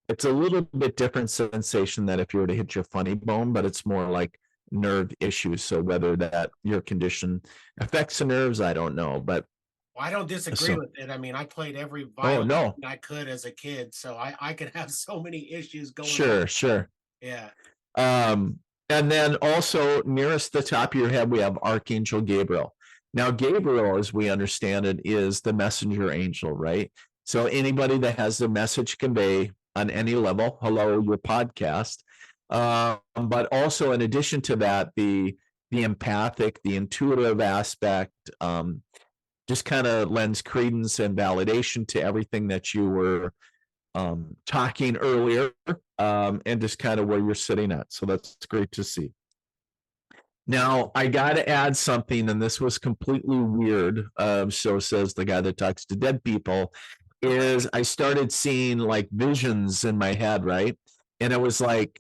it's a little bit different sensation than if you were to hit your funny bone, but it's more like nerve issues. So whether that your condition affects the nerves, I don't know. But Well, I don't disagree with it. I mean, I played every oh violin no, I could as a kid, so I could have so many issues going on. sure. Yeah. And then also nearest the top of your head, we have Archangel Gabriel. Now, Gabriel, as we understand it, is the messenger angel, right? So anybody that has the message convey on any level, hello, your podcast. But also in addition to that, the empathic, the intuitive aspect, just kind of lends credence and validation to everything that you were talking earlier, and just kind of where you're sitting at. So that's great to see. Now, I got to add something, and this was completely weird. So says the guy that talks to dead people, is I started seeing like visions in my head, right? And it was like,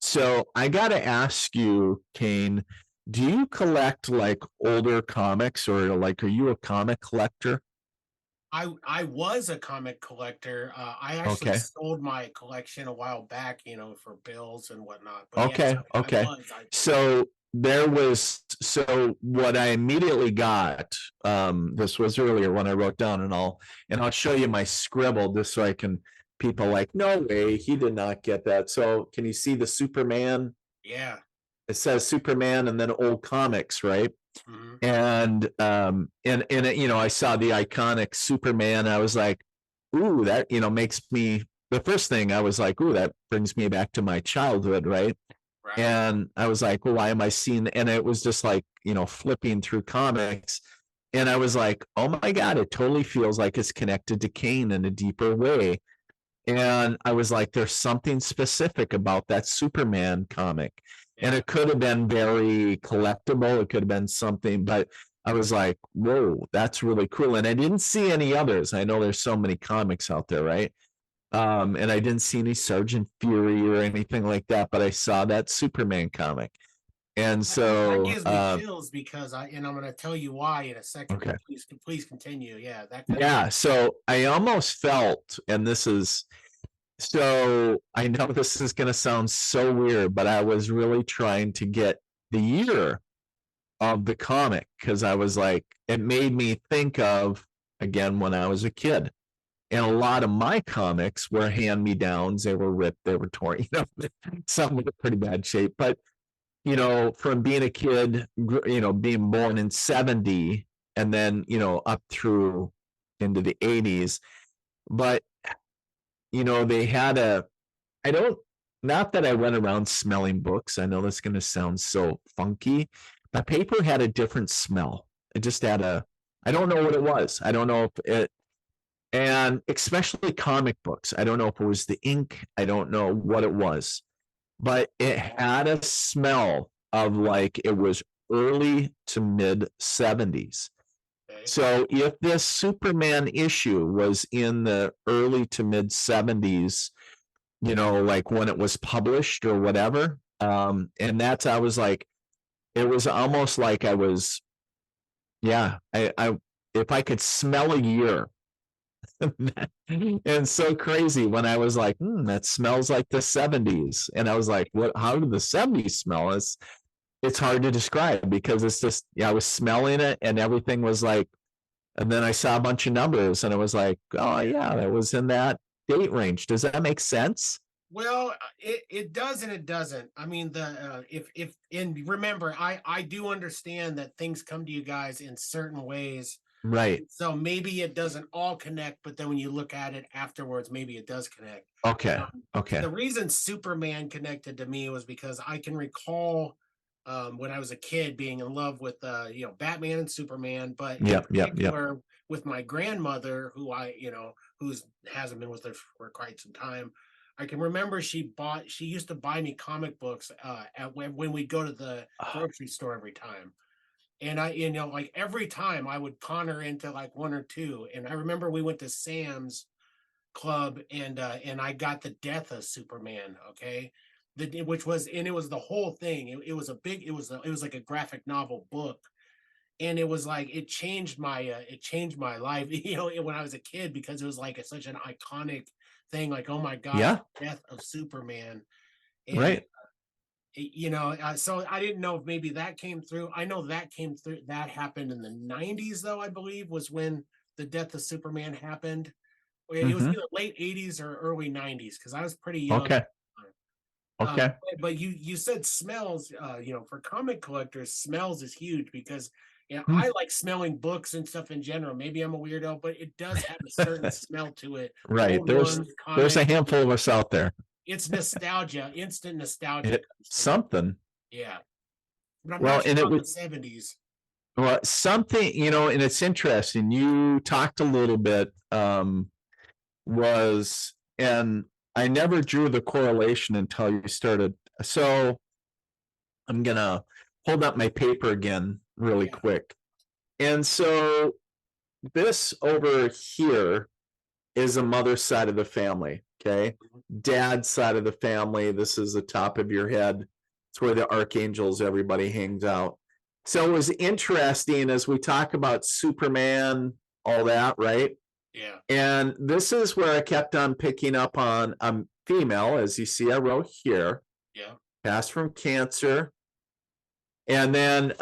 so I got to ask you, Cain, do you collect like older comics, or like, are you a comic collector? I was a comic collector. I actually Okay. sold my collection a while back, for bills and whatnot. But yes, Okay. I was. So what I immediately got, this was earlier when I wrote down, and I'll show you my scribble just so I can, people like, no way, he did not get that. So can you see the Superman? Yeah. It says Superman and then old comics, right? Mhm. And I saw the iconic Superman. I was like, ooh, that makes me, the first thing I was like, ooh, that brings me back to my childhood, right? Right. And I was like, well, why am I seeing? And it was just like, flipping through comics. And I was like, oh my God, it totally feels like it's connected to Cain in a deeper way. And I was like, there's something specific about that Superman comic. And Yeah. it could have been very collectible. It could have been something, but I was like, whoa, that's really cool. And I didn't see any others. I know there's so many comics out there, right? And I didn't see any Sergeant Fury or anything like that, but I saw that Superman comic. And That so, gives me chills because I'm going to tell you why in a second. okay. Please continue. Yeah. Yeah. So I almost felt, and so I know this is going to sound so weird, but I was really trying to get the year of the comic, because I was like, it made me think of, again, when I was a kid. And a lot of my comics were hand-me-downs. They were ripped, they were torn, some were in pretty bad shape. But, from being a kid, being born in 70 and then, up through into the 80s. But, they had not that I went around smelling books. I know that's going to sound so funky, but paper had a different smell. It just had a I don't know what it was. I don't know if it, and especially comic books. I don't know if it was the ink. I don't know what it was, but it had a smell of like it was early to mid 70s. Okay. So if this Superman issue was in the early to mid 70s, like when it was published or whatever, and that's, I was like, it was almost like I was, yeah, I if I could smell a year. And so crazy when I was like, that smells like the 70s. And I was like, how did the 70s smell? It's hard to describe because it's just, I was smelling it and everything was like, and then I saw a bunch of numbers and it was like, oh yeah, that was in that date range. Does that make sense? Well, it does and it doesn't. I mean, and remember, I do understand that things come to you guys in certain ways. Right. So maybe it doesn't all connect, but then when you look at it afterwards, maybe it does connect. Okay. Okay. The reason Superman connected to me was because I can recall when I was a kid being in love with Batman and Superman, but Yep. with my grandmother, who hasn't been with her for quite some time. I can remember she used to buy me comic books when we'd go to the grocery store every time. And like every time I would con her into like one or two. And I remember we went to Sam's Club and I got the Death of Superman. Okay. It was the whole thing. It was like a graphic novel book. And it was like, it changed my life, when I was a kid, because it was like such an iconic thing. Like, oh my God, Yeah. Death of Superman. And, right. So I didn't know if maybe that came through. I know that came through. That happened in the 90s, though, I believe, was when the Death of Superman happened. It was either late 80s or early 90s, because I was pretty young. Okay. Okay. But you said smells, for comic collectors, smells is huge because Hmm. I like smelling books and stuff in general. Maybe I'm a weirdo, but it does have a certain smell to it. Right. Old There's ones, a comics, handful of us out there. It's nostalgia, instant nostalgia. Something. Yeah. But I'm Well, not sure and it about was the 70s. well, something, and it's interesting. You talked a little bit, and I never drew the correlation until you started. So I'm gonna hold up my paper again really quick. And so this over here is a mother's side of the family. Okay. Dad's side of the family. This is the top of your head. It's where the archangels, everybody hangs out. So it was interesting as we talk about Superman, all that, right? Yeah. And this is where I kept on picking up on female, as you see, I wrote here. Yeah. Passed from cancer. And then,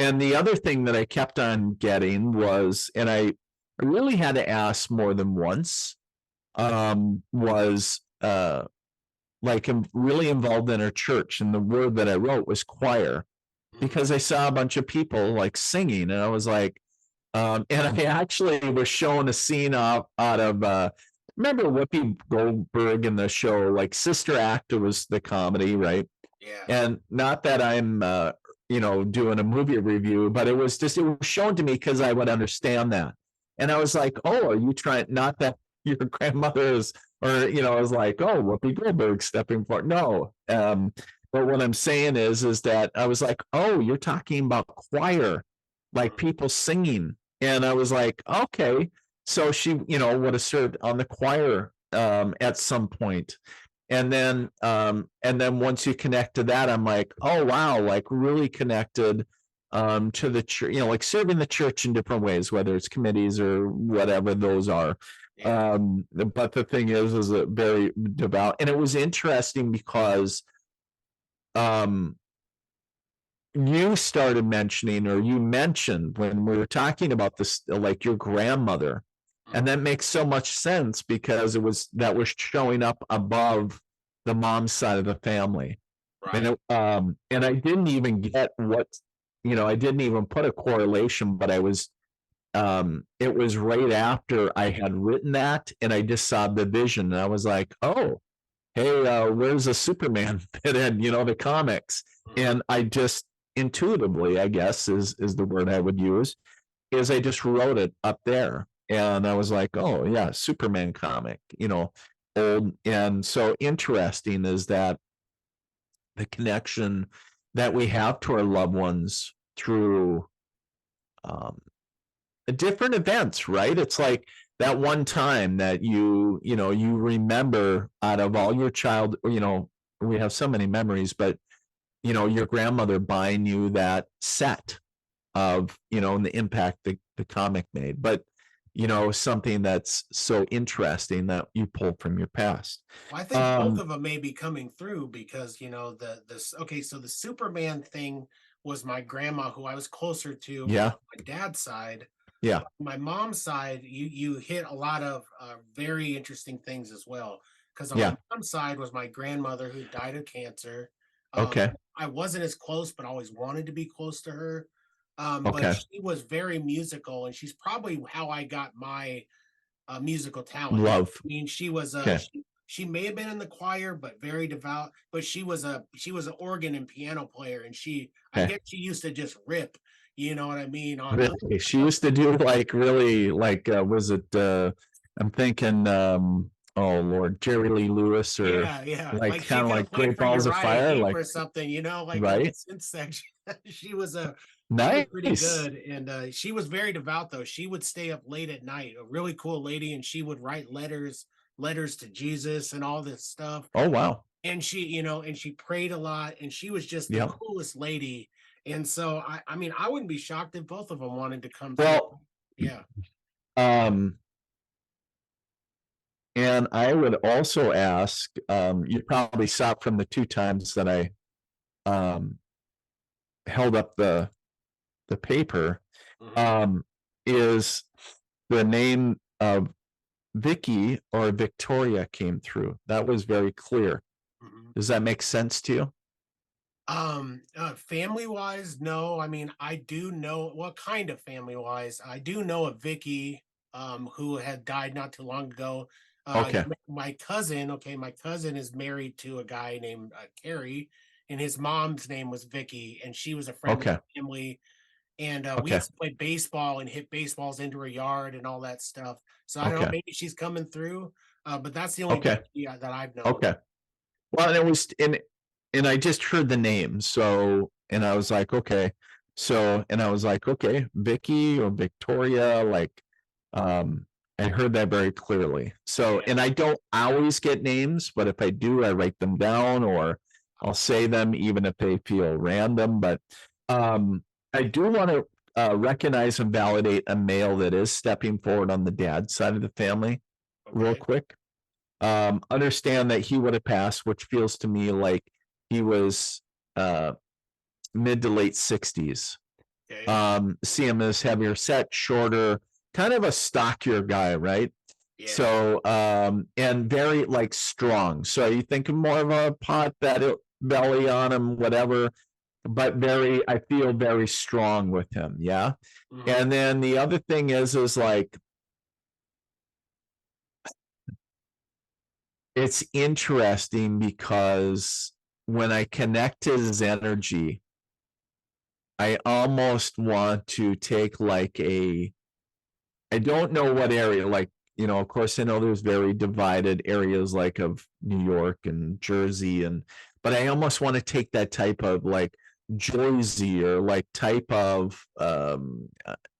and the other thing that I kept on getting was, and I really had to ask more than once, was like I'm really involved in our church. And the word that I wrote was choir, because I saw a bunch of people like singing, and I was like, and I actually was showing a scene out of remember Whoopi Goldberg in the show, like Sister Act was the comedy, right? Yeah. And not that I'm doing a movie review, but it was shown to me because I would understand that. And I was like, oh, are you trying, not that your grandmother is, or I was like, oh, Whoopi Goldberg stepping forward. No. But what I'm saying is that I was like, oh, you're talking about choir, like people singing. And I was like, okay. So she, would have served on the choir at some point. And then once you connect to that, I'm like, oh, wow, like really connected to the church, like serving the church in different ways, whether it's committees or whatever those are. Yeah. But the thing is it very devout. And it was interesting because you started mentioning, or you mentioned when we were talking about this, like your grandmother. And that makes so much sense because that was showing up above the mom's side of the family. Right. And I didn't even get I didn't even put a correlation, but it was right after I had written that, and I just saw the vision, and I was like, oh, hey, where's the Superman fit in, the comics? And I just intuitively, I guess is the word I would use, is I just wrote it up there, and I was like, oh yeah, Superman comic, old. And so interesting is that the connection that we have to our loved ones through um, different events, right? It's like that one time that you remember out of all your we have so many memories, but your grandmother buying you that set of, and the impact the comic made, but something that's so interesting that you pull from your past. Well, I think both of them may be coming through because so the Superman thing was my grandma, who I was closer to Yeah. on my dad's side. Yeah. My mom's side, you hit a lot of very interesting things as well. Because on Yeah. my mom's side was my grandmother who died of cancer. Okay. I wasn't as close, but always wanted to be close to her. Okay. But she was very musical, and she's probably how I got my musical talent. Love. I mean, she was Okay. she may have been in the choir, but very devout. But she was an organ and piano player, and I Okay. guess she used to just rip. You know what I mean? Really? She used to do like really like was it I'm thinking oh Lord, Jerry Lee Lewis or yeah. like She kind of could have like played Great for Balls of Uriah Fire, Heep like or something, like right? the synth section. She was Nice. pretty good, and she was very devout though. She would stay up late at night. A really cool lady, and she would write letters to Jesus and all this stuff. Oh wow. And she, and she prayed a lot, and she was just the Yeah. coolest lady. And so I mean, I wouldn't be shocked if both of them wanted to come Well, through. Yeah. And I would also ask, you probably saw from the 2 times that I held up the paper, Mhm. is the name of Vicky or Victoria came through. That was very clear. Mhm. Does that make sense to you? Family wise, no. I mean, I do know what kind of family wise. I do know a Vicky, who had died not too long ago. Okay. My cousin is married to a guy named Carrie, and his mom's name was Vicky, and she was a friend of Okay. the family. And we Okay. used to play baseball and hit baseballs into her yard and all that stuff. So I don't know, Okay. maybe she's coming through. But that's the only Okay. Vicky that I've known. Okay. Well, and it was and I just heard the name. So, and I was like, okay. So, and I was like, okay, Vicky or Victoria, like, I heard that very clearly. So, Yeah. and I don't always get names, but if I do, I write them down or I'll say them even if they feel random. But I do want to recognize and validate a male that is stepping forward on the dad side of the family real Okay. quick. Understand that he would have passed, which feels to me like he was mid to late 60s. Okay. See him as heavier set, shorter, kind of a stockier guy, right? Yeah. So and very like strong. So you think of more of a pot belly on him, whatever, but I feel very strong with him. Yeah. Mhm. And then the other thing is like, it's interesting because when I connect to his energy, I almost want to take like I don't know what area, like, of course I know there's very divided areas like of New York and Jersey, but I almost want to take that type of like Jersey or like type of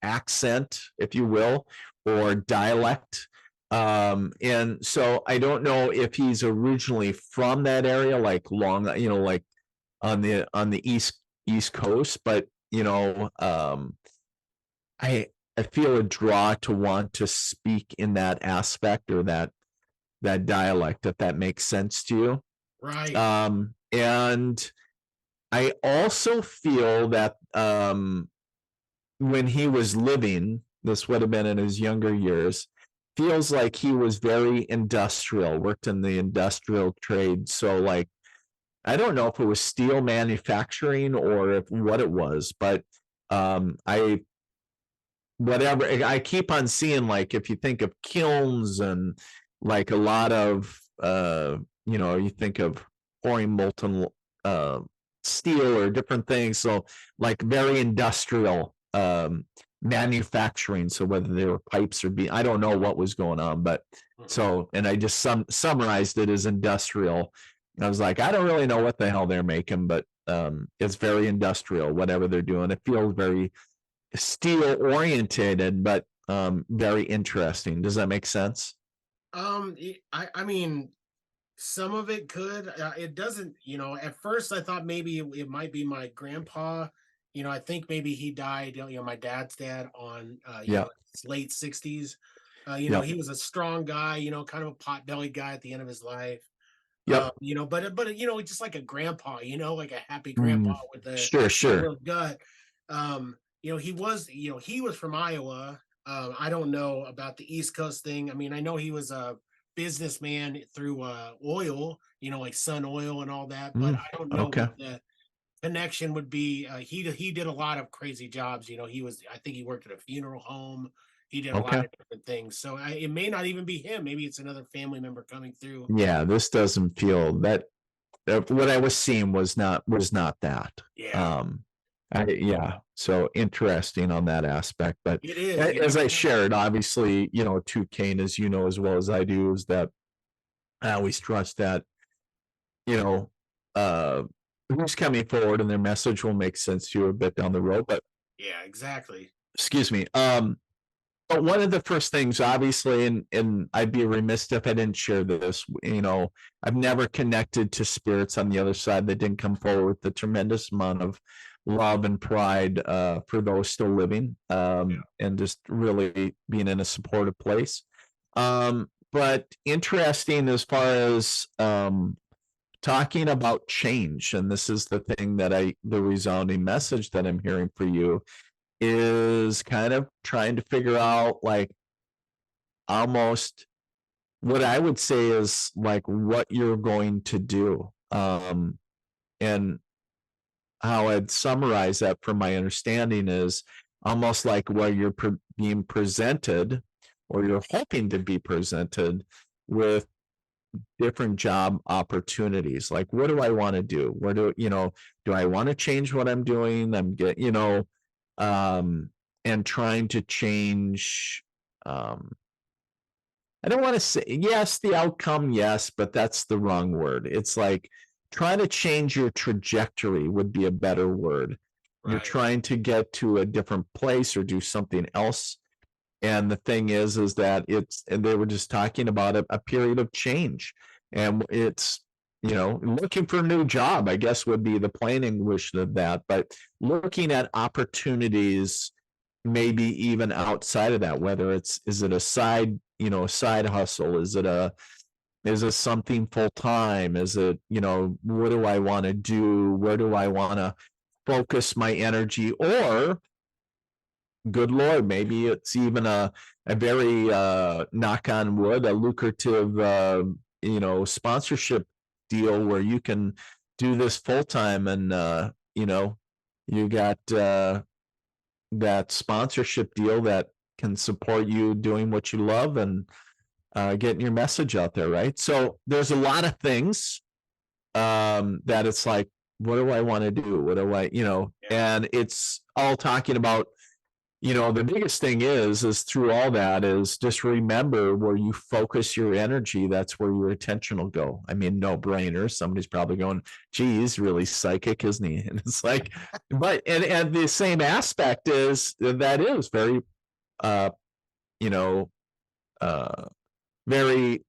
accent, if you will, or dialect. And so I don't know if he's originally from that area, like like on the East Coast, but I feel a draw to want to speak in that aspect or that dialect, if that makes sense to you. Right. And I also feel that when he was living, this would have been in his younger years, feels like he was very industrial, worked in the industrial trade. So like, I don't know if it was steel manufacturing or what it was, but I keep on seeing, like, if you think of kilns and like a lot of you think of pouring molten steel or different things, so like very industrial manufacturing. So whether they were pipes or I don't know what was going on, but so, and I just summarized it as industrial. And I was like, I don't really know what the hell they're making, but it's very industrial, whatever they're doing. It feels very steel oriented, but very interesting. Does that make sense? I mean, some of it could. It doesn't. At first I thought maybe it might be my grandpa. I think maybe he died. My dad's dad on his late 60s. He was a strong guy. Kind of a pot-bellied guy at the end of his life. Yep. But just like a grandpa. Like a happy grandpa with a sure gut. He was from Iowa. I don't know about the East Coast thing. I mean, I know he was a businessman through oil, like Sun Oil and all that, but I don't know what the connection would be. He did a lot of crazy jobs. I think he worked at a funeral home. He did a lot of different things. So it may not even be him. Maybe it's another family member coming through. Yeah, this doesn't feel that. What I was seeing was not that. Yeah. So interesting on that aspect, but it is, as I shared, obviously, to Cain, as you know as well as I do, is that I always trust that, who's coming forward and their message will make sense to you a bit down the road. But yeah, exactly. Excuse me. But one of the first things, obviously, and I'd be remiss if I didn't share this, I've never connected to spirits on the other side that didn't come forward with the tremendous amount of love and pride for those still living, and just really being in a supportive place. But interesting as far as talking about change, and this is the thing that the resounding message that I'm hearing for you is kind of trying to figure out, like, almost what I would say is like what you're going to do. And how I'd summarize that from my understanding is almost like where you're being presented, or you're hoping to be presented with different job opportunities. Like, what do I want to do? Where do I want to change what I'm doing? And trying to change, I don't want to say, yes, the outcome, yes, but that's the wrong word. It's like trying to change your trajectory would be a better word. Right. You're trying to get to a different place or do something else. And the thing is that and they were just talking about a period of change. And it's, looking for a new job, I guess, would be the plain English of that. But looking at opportunities, maybe even outside of that, whether is it a side hustle? Is it something full time? Is it, what do I want to do? Where do I want to focus my energy? Or, good Lord, maybe it's even a very, knock on wood, a lucrative, sponsorship deal where you can do this full time, and you got that sponsorship deal that can support you doing what you love and getting your message out there, right? So there's a lot of things that it's like, what do I want to do? What do I, and it's all talking about, the biggest thing is through all that is just remember where you focus your energy, that's where your attention will go. I mean, no brainer. Somebody's probably going, gee, he's really psychic, isn't he? And it's like, but, and the same aspect is that is very, very,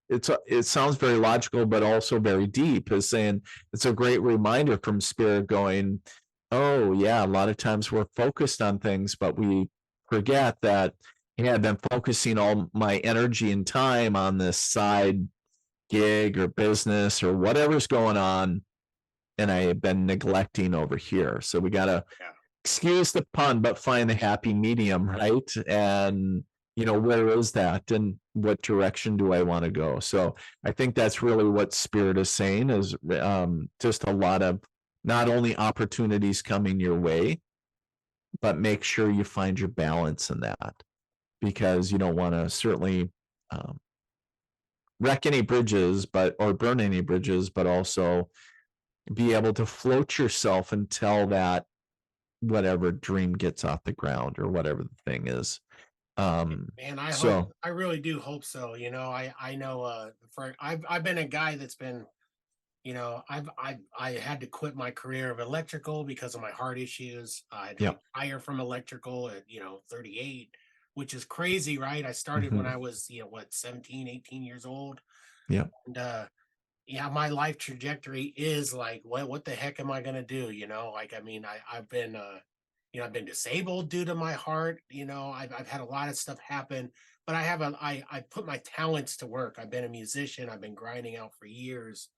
it sounds very logical, but also very deep, is saying it's a great reminder from spirit going, oh yeah, a lot of times we're focused on things, but we forget that, yeah, I've been focusing all my energy and time on this side gig or business or whatever's going on, and I have been neglecting over here. So we got to, excuse the pun, but find the happy medium, right? And, where is that and what direction do I want to go? So I think that's really what spirit is saying, is just a lot of not only opportunities coming your way, but make sure you find your balance in that, because you don't want to certainly wreck any bridges, or burn any bridges, but also be able to float yourself until that whatever dream gets off the ground or whatever the thing is. Man, I So hope, I really do hope so. You know, I know, I've been a guy that's been, you know, I had to quit my career of electrical because of my heart issues. I had to yeah. retire from electrical at, 38, which is crazy, right? I started when Mhm. I was, 17, 18 years old. Yeah. And yeah, my life trajectory is like, what the heck am I gonna do? Like, I mean, I've been I've been disabled due to my heart. I've had a lot of stuff happen, but I put my talents to work. I've been a musician, I've been grinding out for years.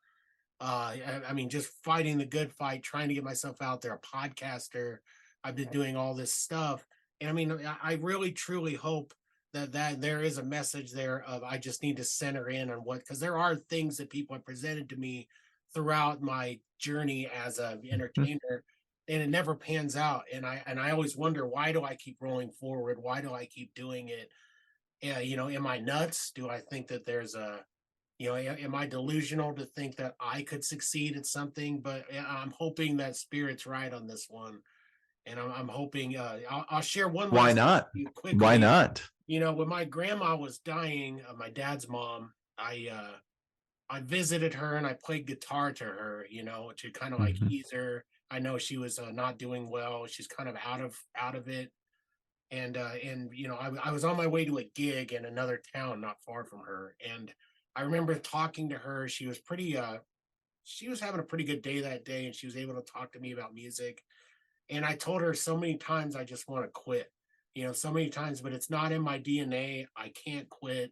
I mean, just fighting the good fight, trying to get myself out there, a podcaster. I've been doing all this stuff. And I mean, I really truly hope that there is a message there of I just need to center in on what, because there are things that people have presented to me throughout my journey as an Mhm. entertainer, and it never pans out. And I always wonder, why do I keep rolling forward? Why do I keep doing it? Yeah, am I nuts? Do I think that there's am I delusional to think that I could succeed at something? But I'm hoping that spirit's right on this one, and I'm hoping. I'll share one Why last thing not? with you Why quickly. not? When my grandma was dying, my dad's mom, I visited her and I played guitar to her, to kind of like Mhm. ease her. I know she was not doing well. She's kind of out of it. And I was on my way to a gig in another town not far from her, and I remember talking to her. She was having a pretty good day that day, and she was able to talk to me about music. And I told her so many times I just want to quit, so many times, but it's not in my DNA. I can't quit.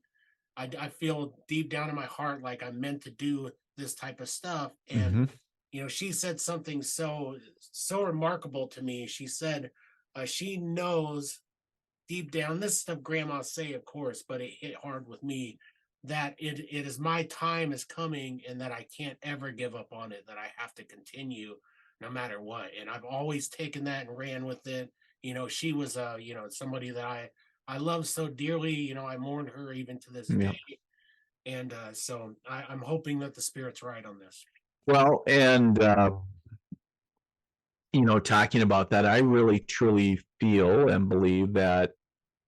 I feel deep down in my heart like I'm meant to do this type of stuff. And Mhm. she said something so remarkable to me. She said she knows deep down, this stuff grandmas say, of course, but it hit hard with me, that it is my time is coming, and that I can't ever give up on it, that I have to continue no matter what. And I've always taken that and ran with it. She was somebody that I love so dearly. I mourn her even to this Yeah. day. And so I'm hoping that the spirit's right on this. Well, and talking about that, I really truly feel and believe that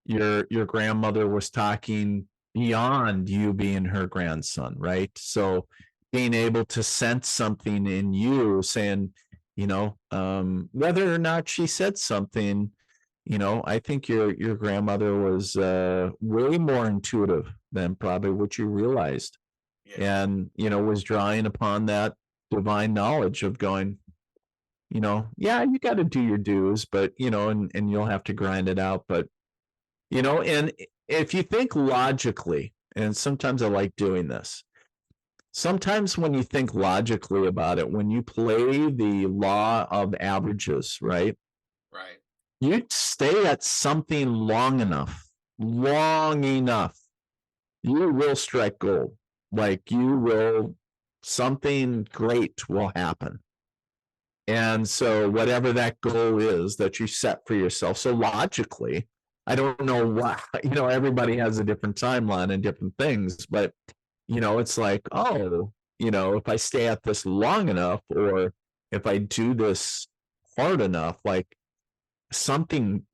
your grandmother was talking beyond you being her grandson, right? So being able to sense something in you saying, whether or not she said something, I think your grandmother was way more intuitive than probably what you realized. Yeah. And, was drawing upon that divine knowledge of going, yeah, you got to do your dues, but, and you'll have to grind it out. But, and if you think logically, and sometimes I like doing this, sometimes when you think logically about it, when you play the law of averages, right? Right. You stay at something long enough, you will strike gold. Like something great will happen. And so whatever that goal is that you set for yourself. So logically, I don't know why, everybody has a different timeline and different things, but it's like, oh, if I stay at this long enough, or if I do this hard enough, like something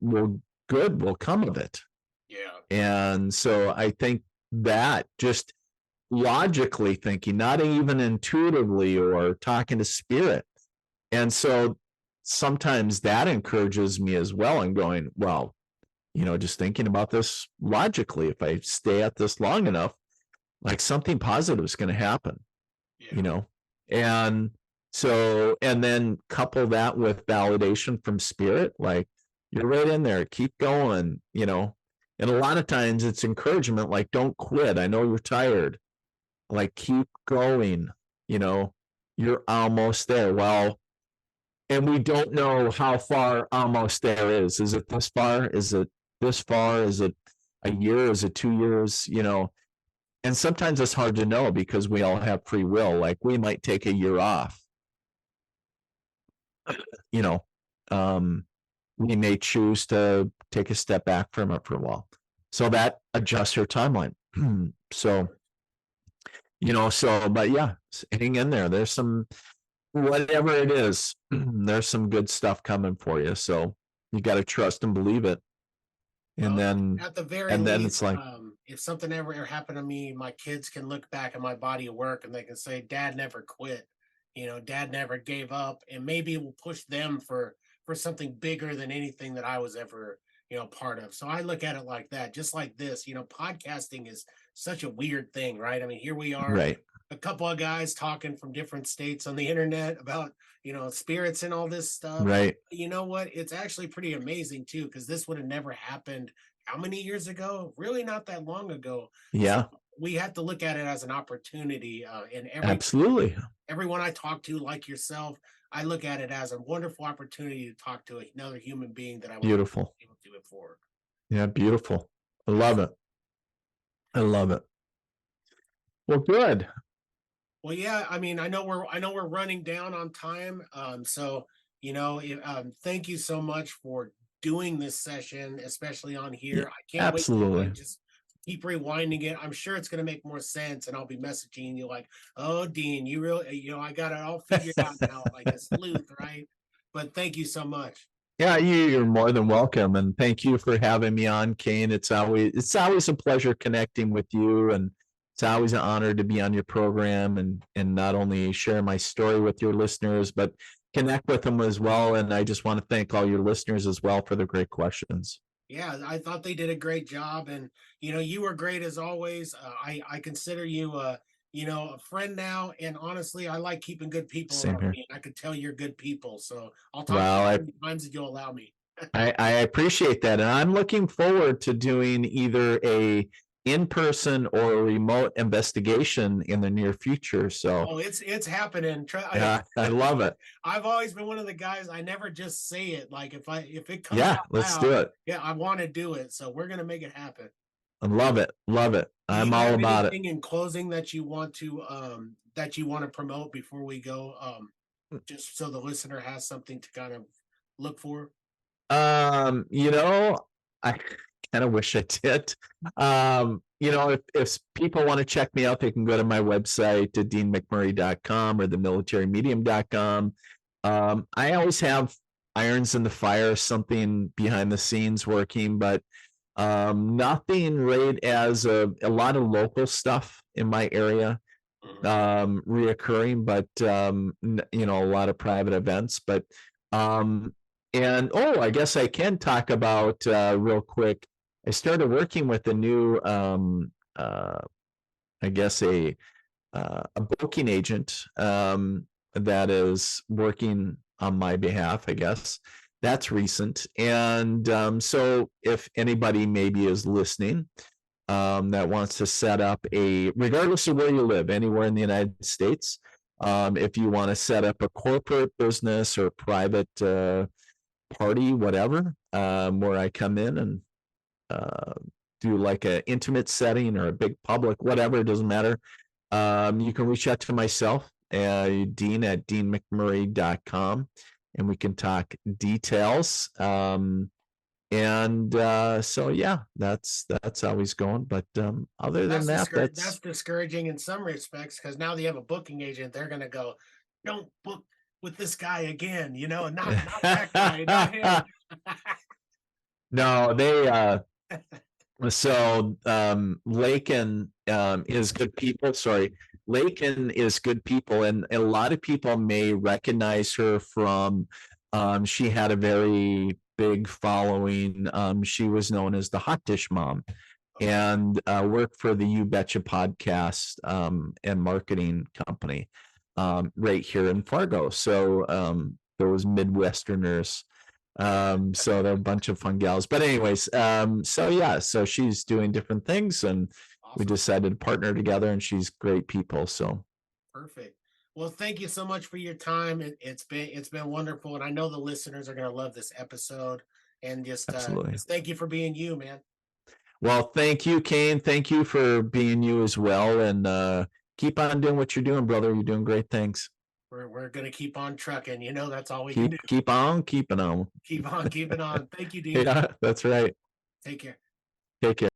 good will come of it. Yeah. And so I think that just logically thinking, not even intuitively or talking to spirit. And so sometimes that encourages me as well, and going, well, just thinking about this logically, if I stay at this long enough, like something positive is going to happen, Yeah. And so, and then couple that with validation from spirit, like you're right in there, keep going, and a lot of times it's encouragement, like, don't quit. I know you're tired. Like, keep going, you're almost there. Well, and we don't know how far almost there is. Is it this far? Is it this far? Is it a year? Is it 2 years? And sometimes it's hard to know because we all have free will. Like, we might take a year off. We may choose to take a step back from it for a while. So that adjusts your timeline. So, but yeah, hang in there. There's some whatever it is, there's some good stuff coming for you. So you got to trust and believe it. And Well, then, at the very and then least, it's like, if something ever happened to me, my kids can look back at my body of work and they can say, "Dad never quit." Dad never gave up, and maybe it will push them for something bigger than anything that I was ever part of. So I look at it like that, just like this. Podcasting is such a weird thing, right? I mean, here we are, right, a couple of guys talking from different states on the internet about spirits and all this stuff. right. You know what? It's actually pretty amazing too, because this would have never happened how many years ago? Really not that long ago. Yeah, So we have to look at it as an opportunity. And absolutely. everyone I talk to, like yourself, I look at it as a wonderful opportunity to talk to another human being that I was Beautiful. able to do it for. Yeah, beautiful. I love it. I love it. Well, good. Well, yeah, I mean, I know we're running down on time. So thank you so much for doing this session, especially on here. Yeah, I can't wait to absolutely. just keep rewinding it. I'm sure it's gonna make more sense, and I'll be messaging you like, "Oh, Dean, you really, I got it all figured out now, like a sleuth, right?" But thank you so much. Yeah, you're more than welcome, and thank you for having me on, Cain. It's always a pleasure connecting with you, and it's always an honor to be on your program and not only share my story with your listeners, but connect with them as well. And I just want to thank all your listeners as well for the great questions. Yeah, I thought they did a great job, and you were great as always. I consider you a friend now, and honestly, I like keeping good people Same around here. me, and I could tell you're good people. So I'll talk to Well, you I as many times as you'll allow me. I appreciate that, and I'm looking forward to doing either a in-person or a remote investigation in the near future. So Oh, it's happening. yeah, I love it. I've always been one of the guys. I never just say it. Like if it comes Yeah, out let's loud, do it. yeah, I want to do it. So we're gonna make it happen. I love it. Love it. Do I'm you all have about it. anything in closing that you want to promote before we go? Just so the listener has something to kind of look for. You know, I kind of wish I did. If people want to check me out, they can go to my website to deanmcmurray.com or the militarymedium.com. I always have irons in the fire, something behind the scenes working, but nothing right as a lot of local stuff in my area reoccurring, but a lot of private events. But and I guess I can talk about real quick. I started working with a new I guess a booking agent that is working on my behalf, I guess. That's recent. And so if anybody maybe is listening that wants to set up regardless of where you live, anywhere in the United States, if you want to set up a corporate business or private party, whatever, where I come in and do like an intimate setting or a big public, whatever, it doesn't matter. You can reach out to myself, Dean at deanmcmurray.com, and we can talk details. So yeah, that's always going. But other than that's discouraging in some respects, because now that you have a booking agent, they're gonna go, "Don't book with this guy again," not that guy, not him. No, they so Lakin is good people. Sorry, Lakin is good people, and a lot of people may recognize her from she had a very big following. She was known as the Hot Dish Mom, and worked for the You Betcha podcast and marketing company right here in Fargo. So there was Midwesterners. So they're a bunch of fun gals. But anyways, so she's doing different things, and we decided to partner together, and she's great people. So perfect. Well, thank you so much for your time. It's been wonderful, and I know the listeners are gonna love this episode. And just thank you for being you, man. Well, thank you, Cain. Thank you for being you as well, and keep on doing what you're doing, brother. You're doing great things. We're gonna keep on trucking. That's all we can do. Keep on keeping on. Keep on keeping on. Thank you, Dean. Yeah, that's right. Take care. Take care.